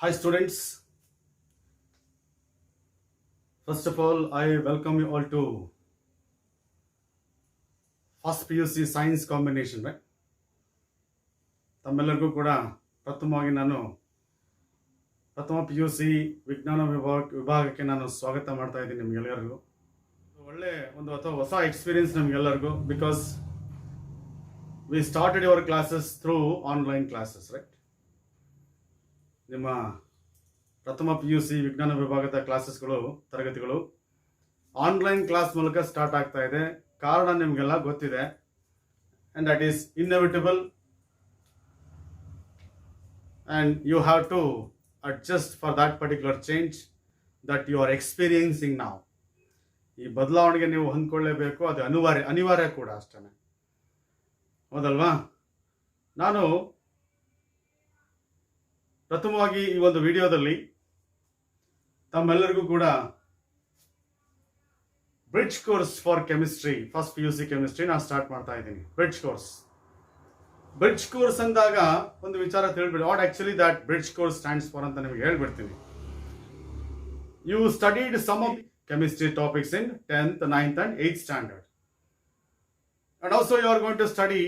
Hi students, first of all I welcome you all to first PUC science combination, right? ತಮ್ಮೆಲ್ಲರಿಗೂ ಕೂಡ ಪ್ರಥಮವಾಗಿ ನಾನು ಪ್ರಥಮ PUC ವಿಜ್ಞಾನ ವಿಭಾಗಕ್ಕೆ ನಾನು ಸ್ವಾಗತ ಮಾಡ್ತಾ ಇದ್ದೀನಿ ನಿಮಗೆಲ್ಲರಿಗೂ. ಒಳ್ಳೆ ಒಂದು ಅಥವಾ ಹೊಸ ಎಕ್ಸ್ಪೀರಿಯನ್ಸ್ ನಮಗೆಲ್ಲರಿಗೂ, because we started your classes through online classes, right? ನಿಮ್ಮ ಪ್ರಥಮ PUC ವಿಜ್ಞಾನ ವಿಭಾಗದ ಕ್ಲಾಸಸ್ಗಳು ತರಗತಿಗಳು ಆನ್ಲೈನ್ ಕ್ಲಾಸ್ ಮೂಲಕ ಸ್ಟಾರ್ಟ್ ಆಗ್ತಾ ಇದೆ. ಕಾರಣ ನಿಮಗೆಲ್ಲ ಗೊತ್ತಿದೆ, and that is inevitable, and you have to adjust for that particular change that you are experiencing ನಾವು. ಈ ಬದಲಾವಣೆಗೆ ನೀವು ಹೊಂದ್ಕೊಳ್ಳೇಬೇಕು, ಅದು ಅನಿವಾರ್ಯ ಕೂಡ ಅಷ್ಟೇ, ಹೌದಲ್ವಾ? ನಾನು ಪ್ರಥಮವಾಗಿ ಈ ಒಂದು ವಿಡಿಯೋದಲ್ಲಿ ತಮ್ಮೆಲ್ಲರಿಗೂ ಕೂಡ bridge course for chemistry, first PUC chemistry ನಾನು ಸ್ಟಾರ್ಟ್ ಮಾಡ್ತಾ ಇದ್ದೀನಿ. ಬ್ರಿಡ್ಜ್ ಕೋರ್ಸ್ ಅಂದಾಗ ಒಂದು ವಿಚಾರ ತಿಳಿಬಿಡಿ, what actually that bridge course stands for ಅಂತ ನಿಮಗೆ ಹೇಳ್ಬಿಡ್ತೀನಿ. You studied some of chemistry topics in 10th, 9th and 8th standard, and also you are going to study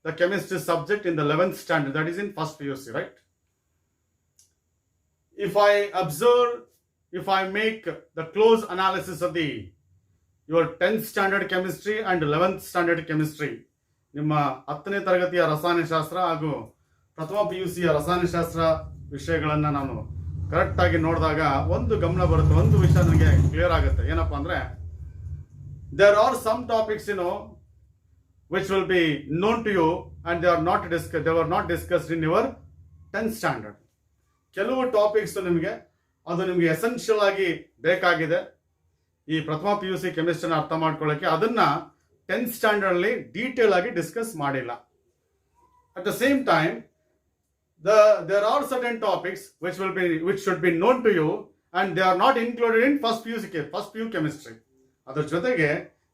the chemistry subject in the 11th standard, that is in first PUC, right? If I make the close analysis of your 10th standard chemistry and 11th standard chemistry, ನಿಮ್ಮ 10ನೇ ತರಗತಿಯ ರಸಾಯನಶಾಸ್ತ್ರ ಹಾಗೂ ಪ್ರಥಮ PUCಯ ರಸಾಯನಶಾಸ್ತ್ರ ವಿಷಯಗಳನ್ನು ನಾನು ಕರೆಕ್ಟಾಗಿ ನೋಡಿದಾಗ ಒಂದು ಗಮನ ಬರುತ್ತೆ, ಒಂದು ವಿಷಯ ನನಗೆ ಕ್ಲಿಯರ್ ಆಗುತ್ತೆ. ಏನಪ್ಪ ಅಂದರೆ, there are some topics which will be known to you and they were not discussed in your 10th standard. ಕೆಲವು ಟಾಪಿಕ್ಸ್ ಅದು ನಿಮಗೆ ಎಸೆನ್ಷಿಯಲ್ ಆಗಿ ಬೇಕಾಗಿದೆ ಈ ಪ್ರಥಮ PUC ಕೆಮಿಸ್ಟ್ರಿನ ಅರ್ಥ ಮಾಡ್ಕೊಳ್ಳೋಕ್ಕೆ. ಅದನ್ನ 10th ಸ್ಟ್ಯಾಂಡರ್ಡ್ ಅಲ್ಲಿ ಡೀಟೇಲ್ ಆಗಿ ಡಿಸ್ಕಸ್ ಮಾಡಿಲ್ಲ. At the same time there are certain topics which should be known to you and they are not included in first PU chemistry. ಅದರ ಜೊತೆಗೆ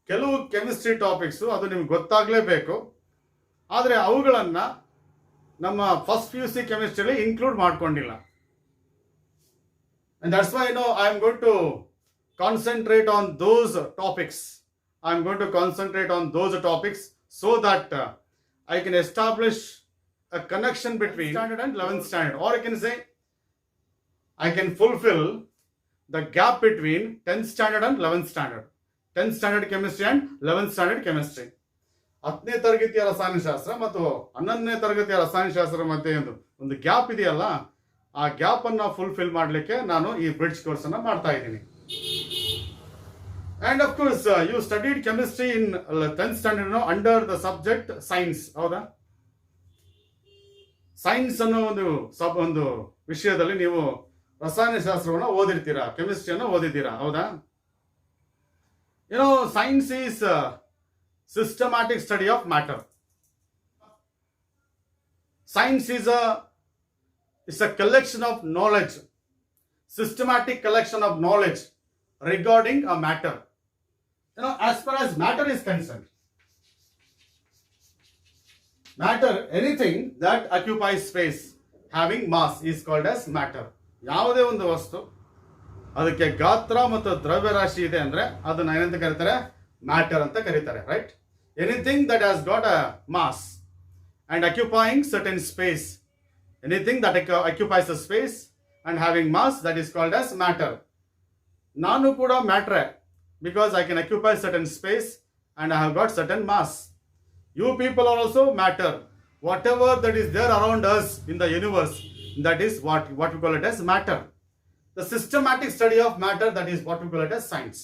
ಕೆಲವು ಕೆಮಿಸ್ಟ್ರಿ ಟಾಪಿಕ್ಸ್ ಅದು ನಿಮ್ಗೆ ಗೊತ್ತಾಗಲೇಬೇಕು, ಆದರೆ ಅವುಗಳನ್ನ ನಮ್ಮ ಫಸ್ಟ್ PUC ಕೆಮಿಸ್ಟ್ರಿಯಲ್ಲಿ ಇನ್ಕ್ಲೂಡ್ ಮಾಡ್ಕೊಂಡಿಲ್ಲ. And that's why I am going to concentrate on those topics. So that I can establish a connection between standard and 11th standard, or I can say I can fulfill the gap between 10th standard and 11th standard, 10th standard chemistry and 11th standard chemistry. 10ನೇ ತರಗತಿಯ ರಸಾಯನಶಾಸ್ತ್ರ ಮತ್ತು 11ನೇ ತರಗತಿಯ ರಸಾಯನಶಾಸ್ತ್ರ ಮಧ್ಯೆ ಒಂದು gap ಇದೆಯಲ್ಲ, ಆ gap ಅನ್ನ ಫುಲ್ಫಿಲ್ ಮಾಡಲಿಕ್ಕೆ ನಾನು ಈ ಬ್ರಿಡ್ಜ್ ಕೋರ್ಸ್ ಅನ್ನ ಮಾಡ್ತಾ ಇದ್ದೀನಿ. And of course you studied chemistry in 10th standard under the subject science, ಹೌದಾ? ಸೈನ್ಸ್ ಅನ್ನೋ ಒಂದು ವಿಷಯದಲ್ಲಿ ನೀವು ರಸಾಯನಶಾಸ್ತ್ರವನ್ನು ಓದಿರ್ತೀರಾ, ಕೆಮಿಸ್ಟ್ರಿಯನ್ನು ಓದಿದ್ದೀರಾ, ಹೌದಾ? Science is systematic study of matter. Science is a collection of knowledge, systematic collection of knowledge regarding a matter. As far as matter is concerned, anything that occupies space having mass is called as matter. ಯಾವುದೇ ಒಂದು ವಸ್ತು ಅದಕ್ಕೆ ಗಾತ್ರ ಮತ್ತು ದ್ರವ್ಯರಾಶಿ ಇದೆ ಅಂದ್ರೆ ಅದನ್ನ ಏನಂತ ಕರೀತಾರೆ? ಮ್ಯಾಟರ್ ಅಂತ ಕರೀತಾರೆ, right? Anything that has got a mass and occupying certain space, anything that occupies a space and having mass, that is called as matter. ನಾನು ಕೂಡ ಮ್ಯಾಟ್ರೆ, because I can occupy certain space and I have got certain mass. You people are also matter. Whatever that is there around us in the universe, that is what we call it as matter. The systematic study of matter, that is what we call it as science.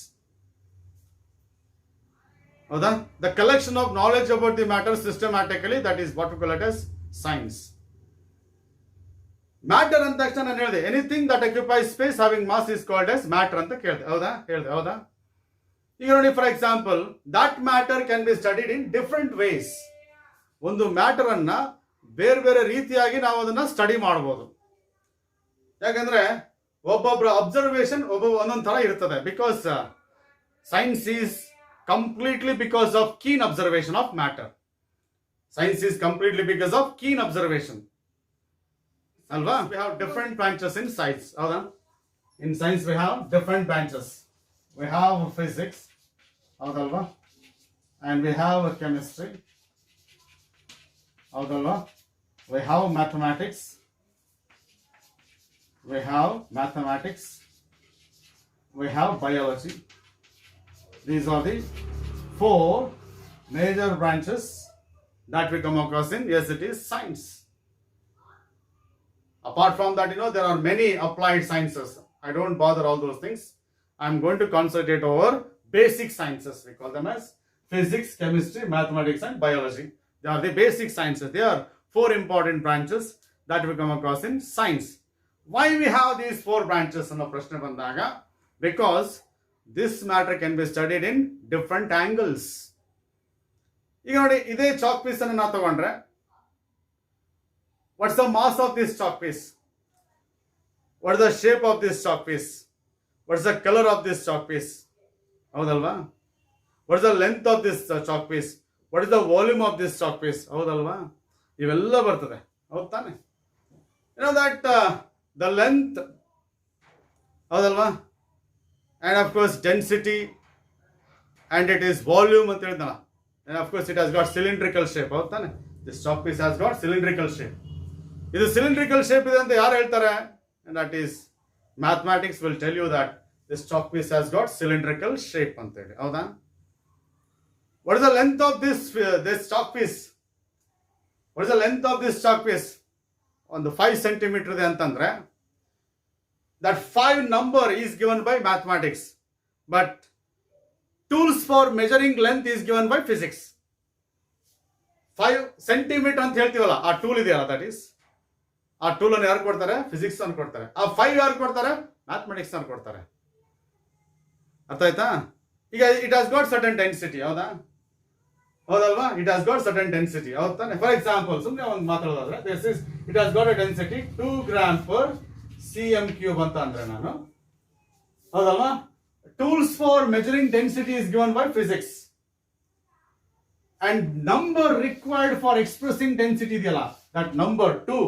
The collection of knowledge about the matter systematically, that is what we call it as science. Matter ಅಂತ ತಕ್ಷಣ ನಾನು ಹೇಳಿದೆ, anything that occupies space having mass is called as matter ಅಂತ ಹೇಳಿದೆ, ಹೌದಾ? ಈಗ ನೋಡಿ, for example, that matter can be studied in different ways. ಒಂದು ಮ್ಯಾಟರ್ ಅನ್ನ ಬೇರೆ ಬೇರೆ ರೀತಿಯಾಗಿ ನಾವು ಅದನ್ನ ಸ್ಟಡಿ ಮಾಡಬಹುದು. ಯಾಕಂದ್ರೆ ಒಬ್ಬೊಬ್ಬರ ಅಬ್ಸರ್ವೇಷನ್ ಒಂದೊಂದು ತರ ಇರ್ತದೆ. Because science is completely because of keen observation of matter. Science is completely because of keen observation. Alva? We have different branches in science. Howda? In science we have different branches. We have physics. Howdalva? And we have chemistry. Howdalva? We have mathematics. We have mathematics. We have biology. These are the 4 major branches that we come across in, yes, it is science. Apart from that, there are many applied sciences. I don't bother all those things. I'm going to concentrate over basic sciences. We call them as physics, chemistry, mathematics, and biology. They are the basic sciences. They are 4 important branches that we come across in science. Why we have these 4 branches in the Prashna Bandaga? Because this matter can be studied in different angles. ಈಗ ನೋಡಿ, ಇದೇ chalk piece ಅನ್ನು ನಾವು ತಗೊಂಡ್ರೆ, what's the mass of this chalk piece, what is the shape of this chalk piece, what is the colour of this chalk piece, ಹೌದಲ್ವಾ? What is the length of this chalk piece, what is the volume of this chalk piece, ಹೌದಲ್ವಾ? ಇವೆಲ್ಲ ಬರ್ತದೆ, ಹೌದು ತಾನೆ? That the length, ಹೌದಲ್ವಾ? And of course density and it is volume ಅಂತ ಹೇಳಿದ್ನಲ್ಲ. And of course it has got cylindrical shape. ಹೌದು ತಾನೆ? This chalk piece has got cylindrical shape. ಇದು cylindrical shape ಇದೆ ಅಂತ ಯಾರು ಹೇಳ್ತಾರೆ? And that is mathematics will tell you that this chalk piece has got cylindrical shape ಅಂತ ಹೇಳಿ. ಹೌದಾ? What is the length of this chalk piece? What is the length of this chalk piece? ಒಂದು 5 centimeter ಇದೆ ಅಂತಂದ್ರೆ that 5 number is given by mathematics, but tools for measuring length is given by physics. 5 centimeter ಅಂತ ಹೇಳ್ತೀವಲ್ಲ, ಆ tool ಇದೆಯಲ್ಲ, that is ಆ tool ಅನ್ನು ಯಾರು ಕೊಡ್ತಾರೆ? ಫಿಸಿಕ್ಸ್ ಅನ್ನು ಕೊಡ್ತಾರೆ. ಆ 5 ಯಾರು ಕೊಡ್ತಾರೆ? ಮ್ಯಾಥಮೆಟಿಕ್ಸ್ ಅನ್ನು ಕೊಡ್ತಾರೆ. ಅರ್ಥ ಆಯ್ತಾ? ಈಗ it has got certain density, ಹೌದಾ? ಹೌದಲ್ವಾ? It has got certain density, ಹೌದು ತಾನೆ? ಫಾರ್ ಎಕ್ಸಾಂಪಲ್ ಸುಮ್ಮನೆ ಒಂದು ಮಾತಾಡೋದಾದ್ರೆ, this is it has got a density 2 grams per cm³ ಅಂತ ಅಂದ್ರೆ ನಾನು, ಹೌದಲ್ವಾ? Tools for measuring density is given by physics, and number required for expressing density ಇದೆಯಲ್ಲ, that number 2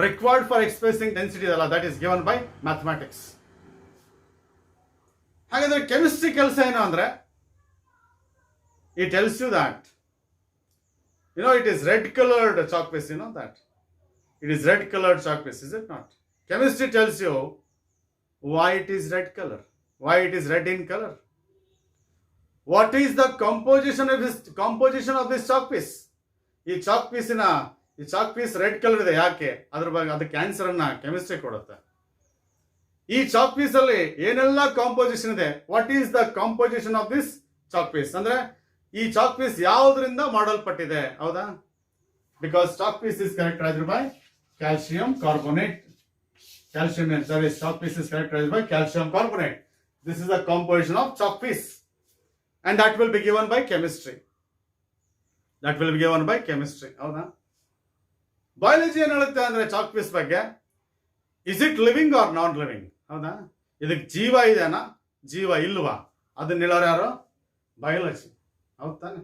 required for expressing density ಇದೆಯಲ್ಲ, that is given by mathematics. ಹಾಗಾದ್ರೆ chemistry ಕೆಲಸ ಏನು ಅಂದ್ರೆ, it tells you that it is red colored chalk piece, that it is red colored chalk piece, is it not? Chemistry tells you why it is red color, why it is red in color, what is the composition of this chalk piece. ಈ chalk piece red color ಇದೆ, ಯಾಕೆ? ಅದ್ರ ಬಗ್ಗೆ ಅದಕ್ಕೆ answer ಅನ್ನ chemistry ಕೊಡುತ್ತೆ. ಈ chalk piece ಅಲ್ಲಿ ಏನೆಲ್ಲ ಕಾಂಪೋಸಿಷನ್ ಇದೆ, what is the composition of this chalk piece, ಅಂದ್ರೆ ಈ chalk piece ಯಾವುದರಿಂದ ಮಾಡಲ್ಪಟ್ಟಿದೆ, ಹೌದಾ? Because chalk piece is characterized by calcium carbonate. Calcium, sorry, chalk piece is characterized by calcium carbonate. This is the composition of chalk piece, and that will be given by chemistry. That will be given by chemistry. ಹೌದಾ? Biology ಏನು ಹೇಳುತ್ತೆ ಅಂದ್ರೆ chalk piece ಬಗ್ಗೆ, is it living or not living? ಹೌದಾ? ಇದಕ್ಕೆ ಜೀವ ಇದೆನಾ, ಜೀವ ಇಲ್ವಾ, ಅದನ್ನ ಹೇಳೋರು ಯಾರು? ಬಯಾಲಜಿ, ಹೌದು ತಾನೆ?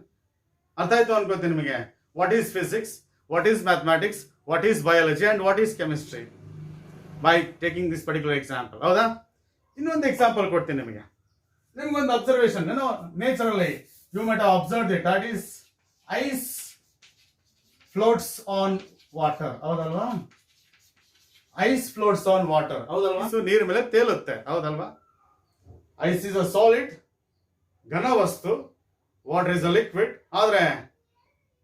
ಅರ್ಥ ಆಯ್ತು ಅನ್ಕೋತೀನಿ ನಿಮಗೆ. What is physics, what is mathematics, what is biology, and what is chemistry by taking this particular example. ಹೌದಾ? ಇನ್ನೊಂದು ಎಕ್ಸಾಂಪಲ್ ಕೊಡ್ತೀನಿ ನಿಮಗೆ. ನಿಮ್ಗೊಂದು ಅಬ್ಸರ್ವೇಷನ್, ನೇಚರ್ ಅಲ್ಲಿ you might have observed it, that is ice floats on water, ಹೌದಲ್ವಾ? Ice floats on water, ಹೌದಲ್ವಾ? ನೀರ್ ಮೇಲೆ ತೇಲುತ್ತೆ, ಹೌದಲ್ವಾ? ಐಸ್ ಇಸ್ ಅ ಸಾಲಿಡ್, ಘನ ವಸ್ತು, ವಾಟರ್ ಇಸ್ ಅ ಲಿಕ್ವಿಡ್. ಆದ್ರೆ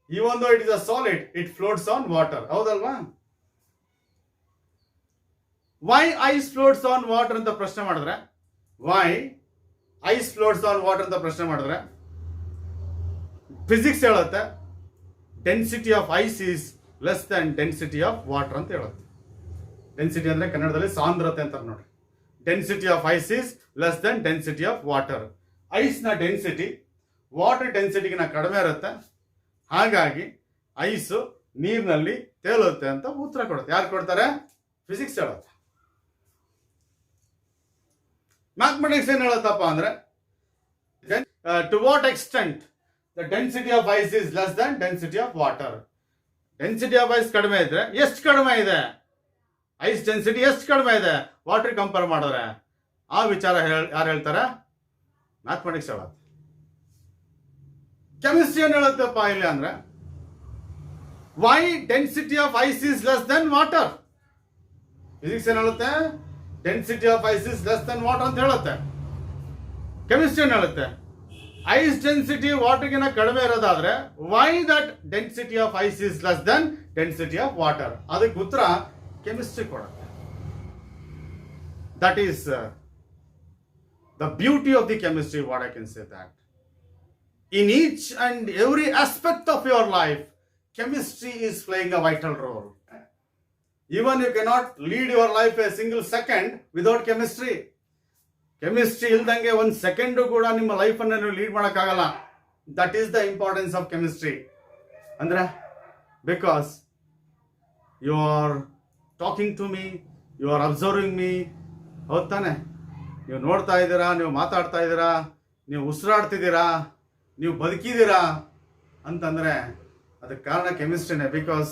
even though it is a solid, it floats on water, ಹೌದಲ್ವಾ? Why ice floats on water ಅಂತ ಪ್ರಶ್ನೆ ಮಾಡಿದ್ರೆ, why ice floats on water ಅಂತ ಪ್ರಶ್ನೆ ಮಾಡಿದ್ರೆ ಫಿಸಿಕ್ಸ್ ಹೇಳುತ್ತೆ density of ice is less than density of water ಅಂತ ಹೇಳುತ್ತೆ. ಡೆನ್ಸಿಟಿ ಅಂದ್ರೆ ಕನ್ನಡದಲ್ಲಿ ಸಾಂದ್ರತೆ ಅಂತ ನೋಡಿ. Density of ice is less than density of water. ಐಸ್ನ ಡೆನ್ಸಿಟಿ ವಾಟರ್ ಡೆನ್ಸಿಟಿಗಿನ ಕಡಿಮೆ ಇರುತ್ತೆ, ಹಾಗಾಗಿ ಐಸು ನೀರಿನಲ್ಲಿ ತೇಲುತ್ತೆ ಅಂತ ಉತ್ತರ ಕೊಡುತ್ತೆ. ಯಾರು ಕೊಡ್ತಾರೆ? ಫಿಸಿಕ್ಸ್ ಹೇಳುತ್ತೆ. ಮ್ಯಾಥಮೆಟಿಕ್ಸ್ ಏನ್ ಹೇಳುತ್ತಪ್ಪ ಅಂದ್ರೆ, to what extent the density of ice is less than density of water. Density of ice ಕಡಿಮೆ ಇದ್ರೆ ಎಷ್ಟು ಕಡಿಮೆ ಇದೆ, ಐಸ್ ಡೆನ್ಸಿಟಿ ಎಷ್ಟು ಕಡಿಮೆ ಇದೆ ವಾಟರ್ ಕಂಪೇರ್ ಮಾಡಿದ್ರೆ, ಆ ವಿಚಾರ ಯಾರು ಹೇಳ್ತಾರೆ? ಮ್ಯಾಥಮೆಟಿಕ್ಸ್ ಹೇಳುತ್ತೆ. ಕೆಮಿಸ್ಟ್ರಿ ಏನ್ ಹೇಳುತ್ತಪ್ಪ ಇಲ್ಲಿ ಅಂದ್ರೆ, why density of ice is less than water. Physics ಏನ್ ಹೇಳುತ್ತೆ? Density of ice is less than water ಅಂತ ಹೇಳುತ್ತೆ. ಕೆಮಿಸ್ಟ್ರಿ ಏನ್ ಹೇಳುತ್ತೆ? ಐಸ್ ಡೆನ್ಸಿಟಿ ವಾಟರ್ಗಿನ ಕಡಿಮೆ ಇರೋದಾದ್ರೆ why that density of ice is less than density of water. ಅದಕ್ಕೆ ಉತ್ತರ ಕೆಮಿಸ್ಟ್ರಿ ಕೊಡುತ್ತೆ. That is the beauty of the chemistry, what I can say that. In each and every aspect of your life, chemistry is playing a vital role. Even you cannot lead your life a single second without chemistry. Chemistry ildange one second kuda nimma life anna ನೀವು lead ಮಾಡಕ್ಕಾಗಲ್ಲ. That is the importance of chemistry. ಅಂದ್ರೆ because you are talking to me, you are observing me. ಹೌದ್ ತಾನೆ? ನೀವು ನೋಡ್ತಾ ಇದ್ದೀರಾ, ನೀವು ಮಾತಾಡ್ತಾ ಇದ್ದೀರಾ, ನೀವು ಉಸಿರಾಡ್ತಿದ್ದೀರಾ, ನೀವು ಬದುಕಿದ್ದೀರಾ ಅಂತಂದ್ರೆ ಅದಕ್ಕೆ ಕಾರಣ ಕೆಮಿಸ್ಟ್ರಿನೇ. Because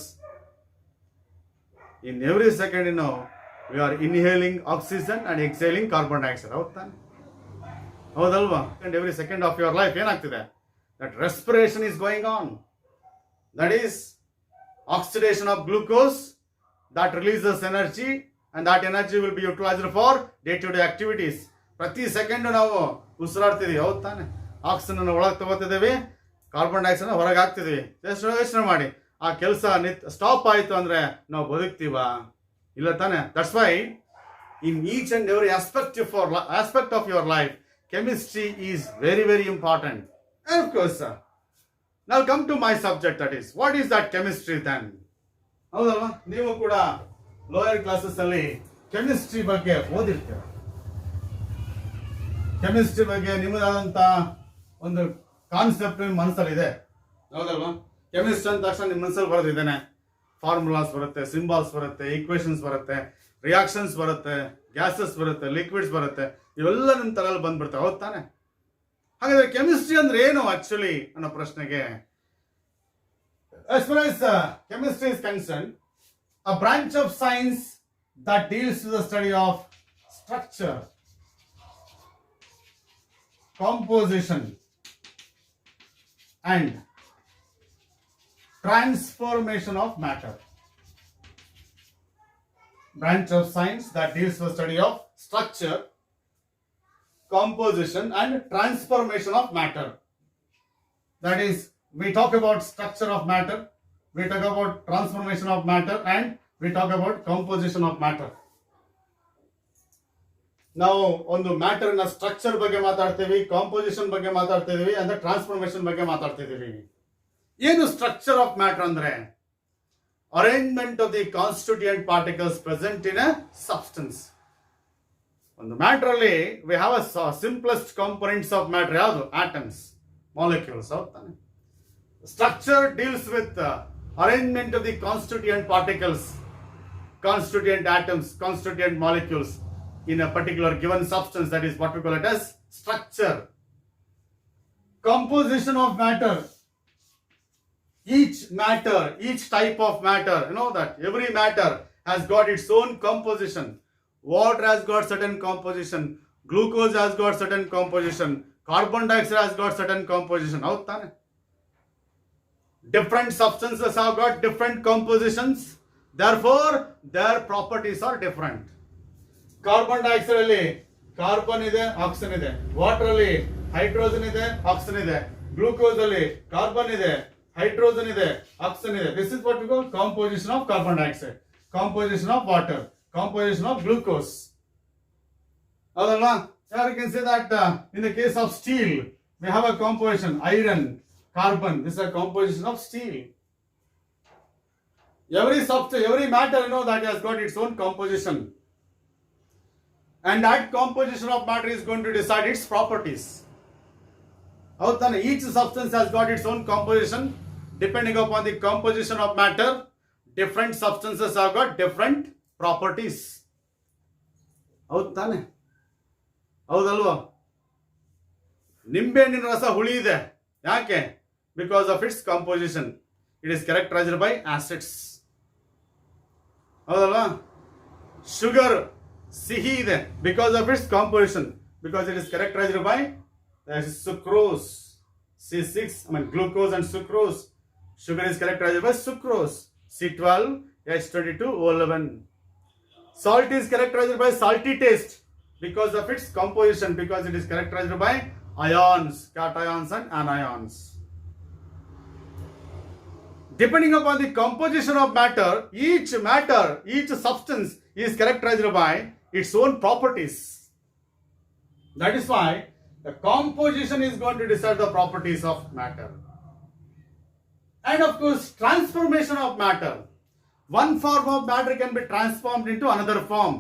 in every second we are inhaling oxygen and exhaling carbon dioxide. ಹೌದ್ ತಾನೆ? ಹೌದಲ್ವಾ? And every second of your life ಏನಾಗ್ತಿದೆ? That respiration is going on. That is oxidation of glucose that releases energy and that energy will be utilized for day to day activities. ಪ್ರತಿ second ನಾವು ಉಸಿರಾಡ್ತಿದೀವಿ. ಹೌದ್ ತಾನೆ? Oxygen ಒಳಗೆ ತಗೋತಿದ್ದೀವಿ, carbon dioxide ಹೊರಗೆ ಹಾಕ್ತಿದೀವಿ. ಯೋಚನೆ ಮಾಡಿ, ಆ ಕೆಲಸ ಸ್ಟಾಪ್ ಆಯ್ತು ಅಂದ್ರೆ ನಾವು ಬದುಕ್ತೀವ? ಇಲ್ಲ ತಾನೆ? That's why in each and every aspect of your life chemistry is very very important. And of course now come to my subject, that is what is that chemistry then. ಹೌದಲ್ವಾ? ನೀವು ಕೂಡ lower classes ಅಲ್ಲಿ chemistry ಬಗ್ಗೆ ಓದಿರ್ತೀರ. Chemistry ಬಗ್ಗೆ ನಿಮ್ಮದಾದಂತ ಒಂದು concept ನಿಮ್ಮ ಮನಸ್ಸಲ್ಲಿದೆ. ಹೌದಲ್ವಾ? Chemistry ಅಂದ ತಕ್ಷಣ ನಿಮ್ಮ ಮನಸ್ಸಲ್ಲಿ ಬರೆದಿದ್ದೇನೆ, ಫಾರ್ಮುಲಾಸ್ ಬರುತ್ತೆ, ಸಿಂಬಾಲ್ಸ್ ಬರುತ್ತೆ, ಈಕ್ವೇಶನ್ಸ್ ಬರುತ್ತೆ, ರಿಯಾಕ್ಷನ್ಸ್ ಬರುತ್ತೆ, ಗ್ಯಾಸಸ್ ಬರುತ್ತೆ, ಲಿಕ್ವಿಡ್ಸ್ ಬರುತ್ತೆ, ಇವೆಲ್ಲ ನಿಮ್ಮ ತಲೆಯಲ್ಲಿ ಬಂದ್ಬಿಡ್ತವೆ. ಹೌದ್ ತಾನೆ? ಹಾಗಾದ್ರೆ ಕೆಮಿಸ್ಟ್ರಿ ಅಂದ್ರೆ ಏನು ಆಕ್ಚುಲಿ ಅನ್ನೋ ಪ್ರಶ್ನೆಗೆ, as far as chemistry is concerned, a branch of science that deals with the study of structure, composition and transformation of matter. Branch of science that deals with the study of structure, composition and transformation of matter. That is, we talk about structure of matter, we talk about transformation of matter, and we talk about composition of matter. ನಾವು ಒಂದು matter ನ structure ಬಗ್ಗೆ ಮಾತಾಡ್ತೀವಿ, composition ಬಗ್ಗೆ ಮಾತಾಡ್ತಿದೀವಿ, ಅಂದ್ರೆ transformation ಬಗ್ಗೆ ಮಾತಾಡ್ತಿದೀವಿ. ಏನು ಸ್ಟ್ರಕ್ಚರ್ ಆಫ್ ಮ್ಯಾಟರ್ ಅಂದ್ರೆ? Arrangement of the constituent particles present in a substance. ಒಂದು ಮ್ಯಾಟರ್ ಅಲ್ಲಿ we have a simplest components of matter. ಯಾವುದು? Atoms, molecules. ಹೌದ್ ತಾನೆ? Structure deals with arrangement of the constituent particles, constituent atoms, constituent molecules in a particular given substance. That is what we call it as structure. Composition of matter. Each type of matter, you know that every matter has got its own composition. Water has got certain composition. Glucose has got certain composition. Carbon dioxide has got certain composition. ಹೌದ್ ತಾನೆ? Different substances have got different compositions, therefore their properties are different. Carbon dioxide ಅಲ್ಲಿ carbon ಇದೆ, oxygen ಇದೆ. Water ಅಲ್ಲಿ hydrogen ಇದೆ, oxygen ಇದೆ. Glucose ಅಲ್ಲಿ carbon ಇದೆ, ಹೈಡ್ರೋಜನ್ ಇದೆ, ಆಕ್ಸಿಜನ್ ಇದೆ. This is what we call composition of carbon dioxide, composition of water, composition of glucose. ಹೌದಲ್ವಾ? You can say that in the case of steel we have a composition, iron, carbon. This is a composition of steel. Every substance, every matter, that has got its own composition, and that composition of matter is going to decide its properties. Each substance has got its own composition. Depending upon the composition of matter, different substances have got different properties. ಹೌದಲ್ವಾ? ನಿಂಬೆ ಹಣ್ಣಿನ ರಸ ಹುಳಿ ಇದೆ. ಯಾಕೆ? Because of its composition. It is characterized by acids. ಹೌದಲ್ವಾ? Sugar ಸಿಹಿ ಇದೆ because of it's composition, because it is characterized by sucrose. C6, glucose and sucrose. Sugar is characterized by sucrose. C12H22O11. Salt is characterized by salty taste because of its composition, because it is characterized by ions, cations and anions. Depending upon the composition of matter, each substance is characterized by its own properties. That is why the composition is going to decide the properties of matter. And of course, transformation of matter. One form of matter can be transformed into another form.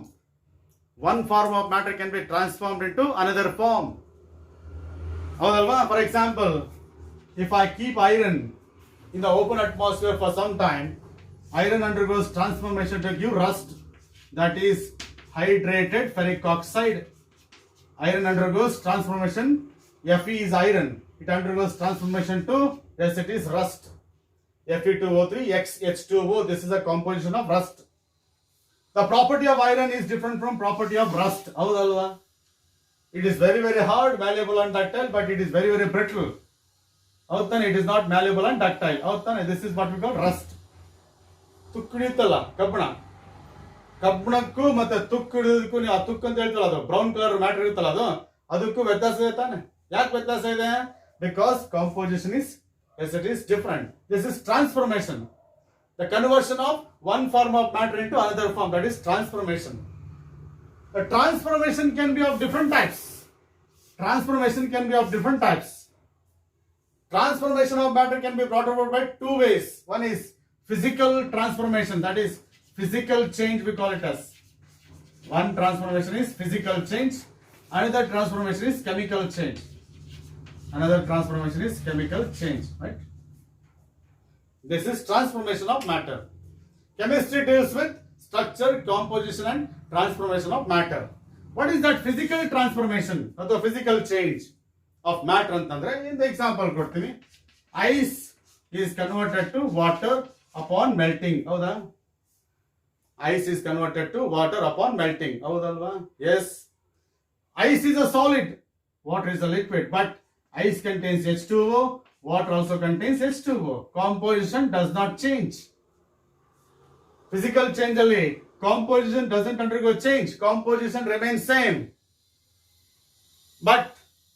One form of matter can be transformed into another form. For example, if I keep iron in the open atmosphere for some time, iron undergoes transformation to give rust, that is hydrated ferric oxide. Iron undergoes transformation. Fe is iron. It undergoes transformation to, yes, it is rust. Fe2O3, H2O, this is a composition of rust. The property of iron is different from property of rust. It is very, very hard, malleable and ductile, but it is very, very brittle. It is not malleable and ductile. This is what we call rust. ಕಬ್ಬಣಕ್ಕೂ ಮತ್ತೆ ತುಕ್ಕು ಹಿಡಿದಕ್ಕೂ ನೀವು ಆ ತುಕ್ಕು ಅಂತ ಹೇಳ್ತಲ್ಲ, ಅದು brown colour matter ಇರುತ್ತಲ್ಲ, ಅದಕ್ಕೂ ವ್ಯತ್ಯಾಸ ಇದೆ ತಾನೆ. ಯಾಕೆ ವ್ಯತ್ಯಾಸ ಇದೆ? Because composition is, yes, it is different. This is transformation. The conversion of one form of matter into another form, that is transformation. The transformation can be of different types. Transformation can be of different types. Transformation of matter can be brought about by two ways. One is physical transformation, that is physical change, we call it as. One transformation is physical change, another transformation is chemical change. Another transformation is chemical change, right? This is transformation of matter. Chemistry deals with structure, composition and transformation of matter. What is that physical transformation or the physical change of matter antandre? In the example kodtini, ice is converted to water upon melting. Hauda? Ice is converted to water upon melting. Haudalva? Yes. Ice is a solid, water is a liquid, but ice contains H2O, water also contains H2O. Composition does not change. Physical change only. Composition doesn't undergo change. Composition remains same. But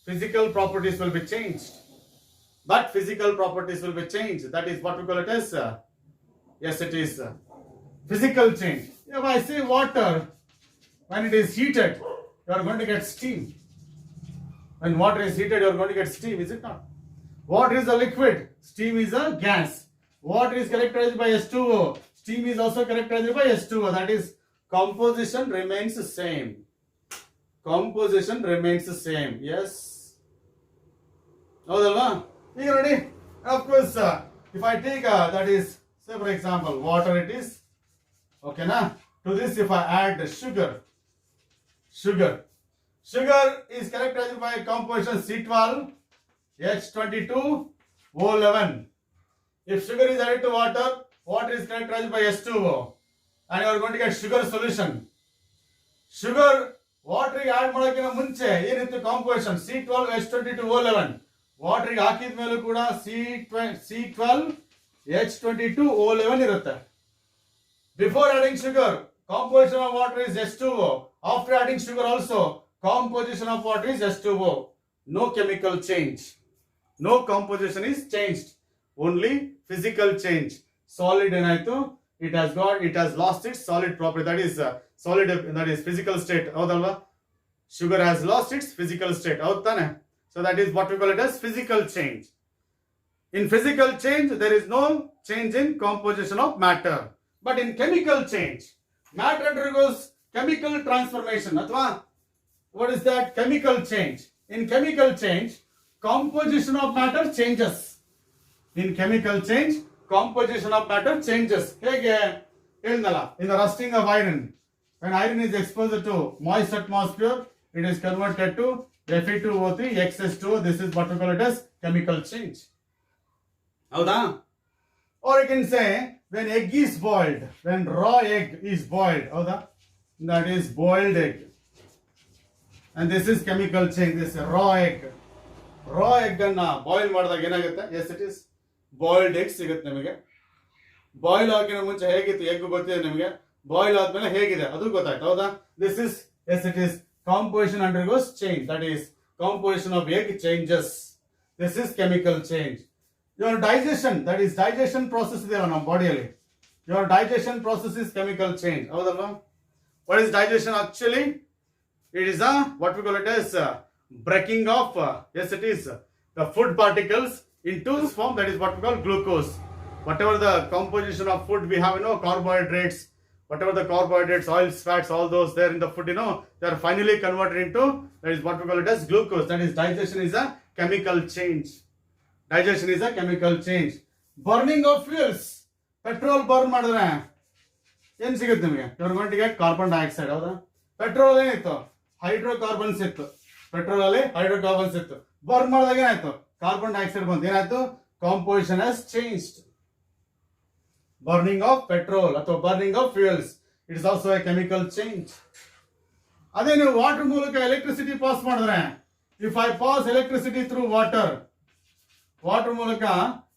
physical properties will be changed. That is what we call it as, yes, it is physical change. If I say water, when it is heated, you are going to get steam. When water is heated, you are going to get steam, is it not? Water is a liquid, steam is a gas. Water is characterized by H2O, steam is also characterized by H2O. That is, composition remains the same. Yes. Of course, if I take that is, say for example, water it is, okay na? To this if I add sugar is characterized by composition C12H22O11. If sugar is added to water is characterized by H2O, and you are going to get sugar solution. Sugar water ಗೆ add ಮಾಡೋಕ್ಕಿಂತ ಮುಂಚೆ ಏನಿತ್ತು composition C12H22O11. Water ಗೆ ಹಾಕಿದ ಮೇಲೂ ಕೂಡ C12H22O11 ಇರುತ್ತೆ. Before adding sugar, composition of water is H2O. After adding sugar also, composition of water is H2O. No chemical change. No composition is changed. Only physical change. Solid ಏನಾಯ್ತು? It has lost its solid property. That is solid, that is physical state. ಹೌದಲ್ವಾ? Sugar has lost its physical state. ಹೌದು ತಾನೆ? So that is what we call it as physical change. In physical change, there is no change in composition of matter. But in chemical change, matter undergoes chemical transformation. Athwa, what is that? Chemical change. In chemical change, composition of matter changes. In chemical change, composition of matter changes. Hege helnala, in the rusting of iron, when iron is exposed to moist atmosphere, it is converted to Fe2O3, XS2O. This is what we call it as chemical change. ಹೌದಾ? Or you can say when egg is boiled, when raw egg is boiled, that is boiled egg. And this is chemical change, this raw egg. Raw egg ಅನ್ನ boil ಮಾಡಿದಾಗ ಏನಾಗುತ್ತೆ? Yes it is boiled egg ಸಿಗುತ್ತೆ ನಿಮಗೆ. Boil ಆಗಿನ ಮುಂಚೆ ಹೇಗಿತ್ತು egg ಗೊತ್ತಿದೆ ನಿಮಗೆ, ಬಾಯ್ಲ್ ಆದ್ಮೇಲೆ ಹೇಗಿದೆ ಅದು ಗೊತ್ತಾಯ್ತು, ಹೌದಾ? This is as it is composition undergoes change, that is composition of egg changes. This is chemical change. Your digestion, that is digestion process ಇದೆಯಲ್ಲ ನಮ್ಮ ಬಾಡಿಯಲ್ಲಿ, your digestion process is chemical change, ಹೌದಲ್ವಾ? What is digestion actually? It is what we call it as breaking of yes it is the food particles into this form, that is what we call glucose. Whatever the composition of food we have, carbohydrates, whatever the carbohydrates, oils, fats, all those there in the food, they are finally converted into, that is what we call it as glucose. That is digestion is a chemical change. Digestion is a chemical change. Burning of fuels, petrol burn ಮಾಡಿದ್ರೆ ಏನು ಸಿಗುತ್ತೆ ನಿಮಗೆ? You are going to get carbon dioxide, ಹೌದಾ? Petrol ಏನಿತ್ತು? Hydrocarbons ಇತ್ತು. Petrol ಅಲ್ಲಿ hydrocarbons ಇತ್ತು. Burn ಮಾಡಿದಾಗ ಏನಾಯ್ತು? ಕಾರ್ಬನ್ ಡೈಆಕ್ಸೈಡ್ ಬಂತು. ಏನಾಯ್ತು? Composition has changed. Burning of petrol ಅಥವಾ burning of fuels, it is also a chemical change. ಅದೇ ನೀವು ವಾಟರ್ ಮೂಲಕ ಎಲೆಕ್ಟ್ರಿಸಿಟಿ ಪಾಸ್ ಮಾಡಿದ್ರೆ, if I pass electricity through water, water ಮೂಲಕ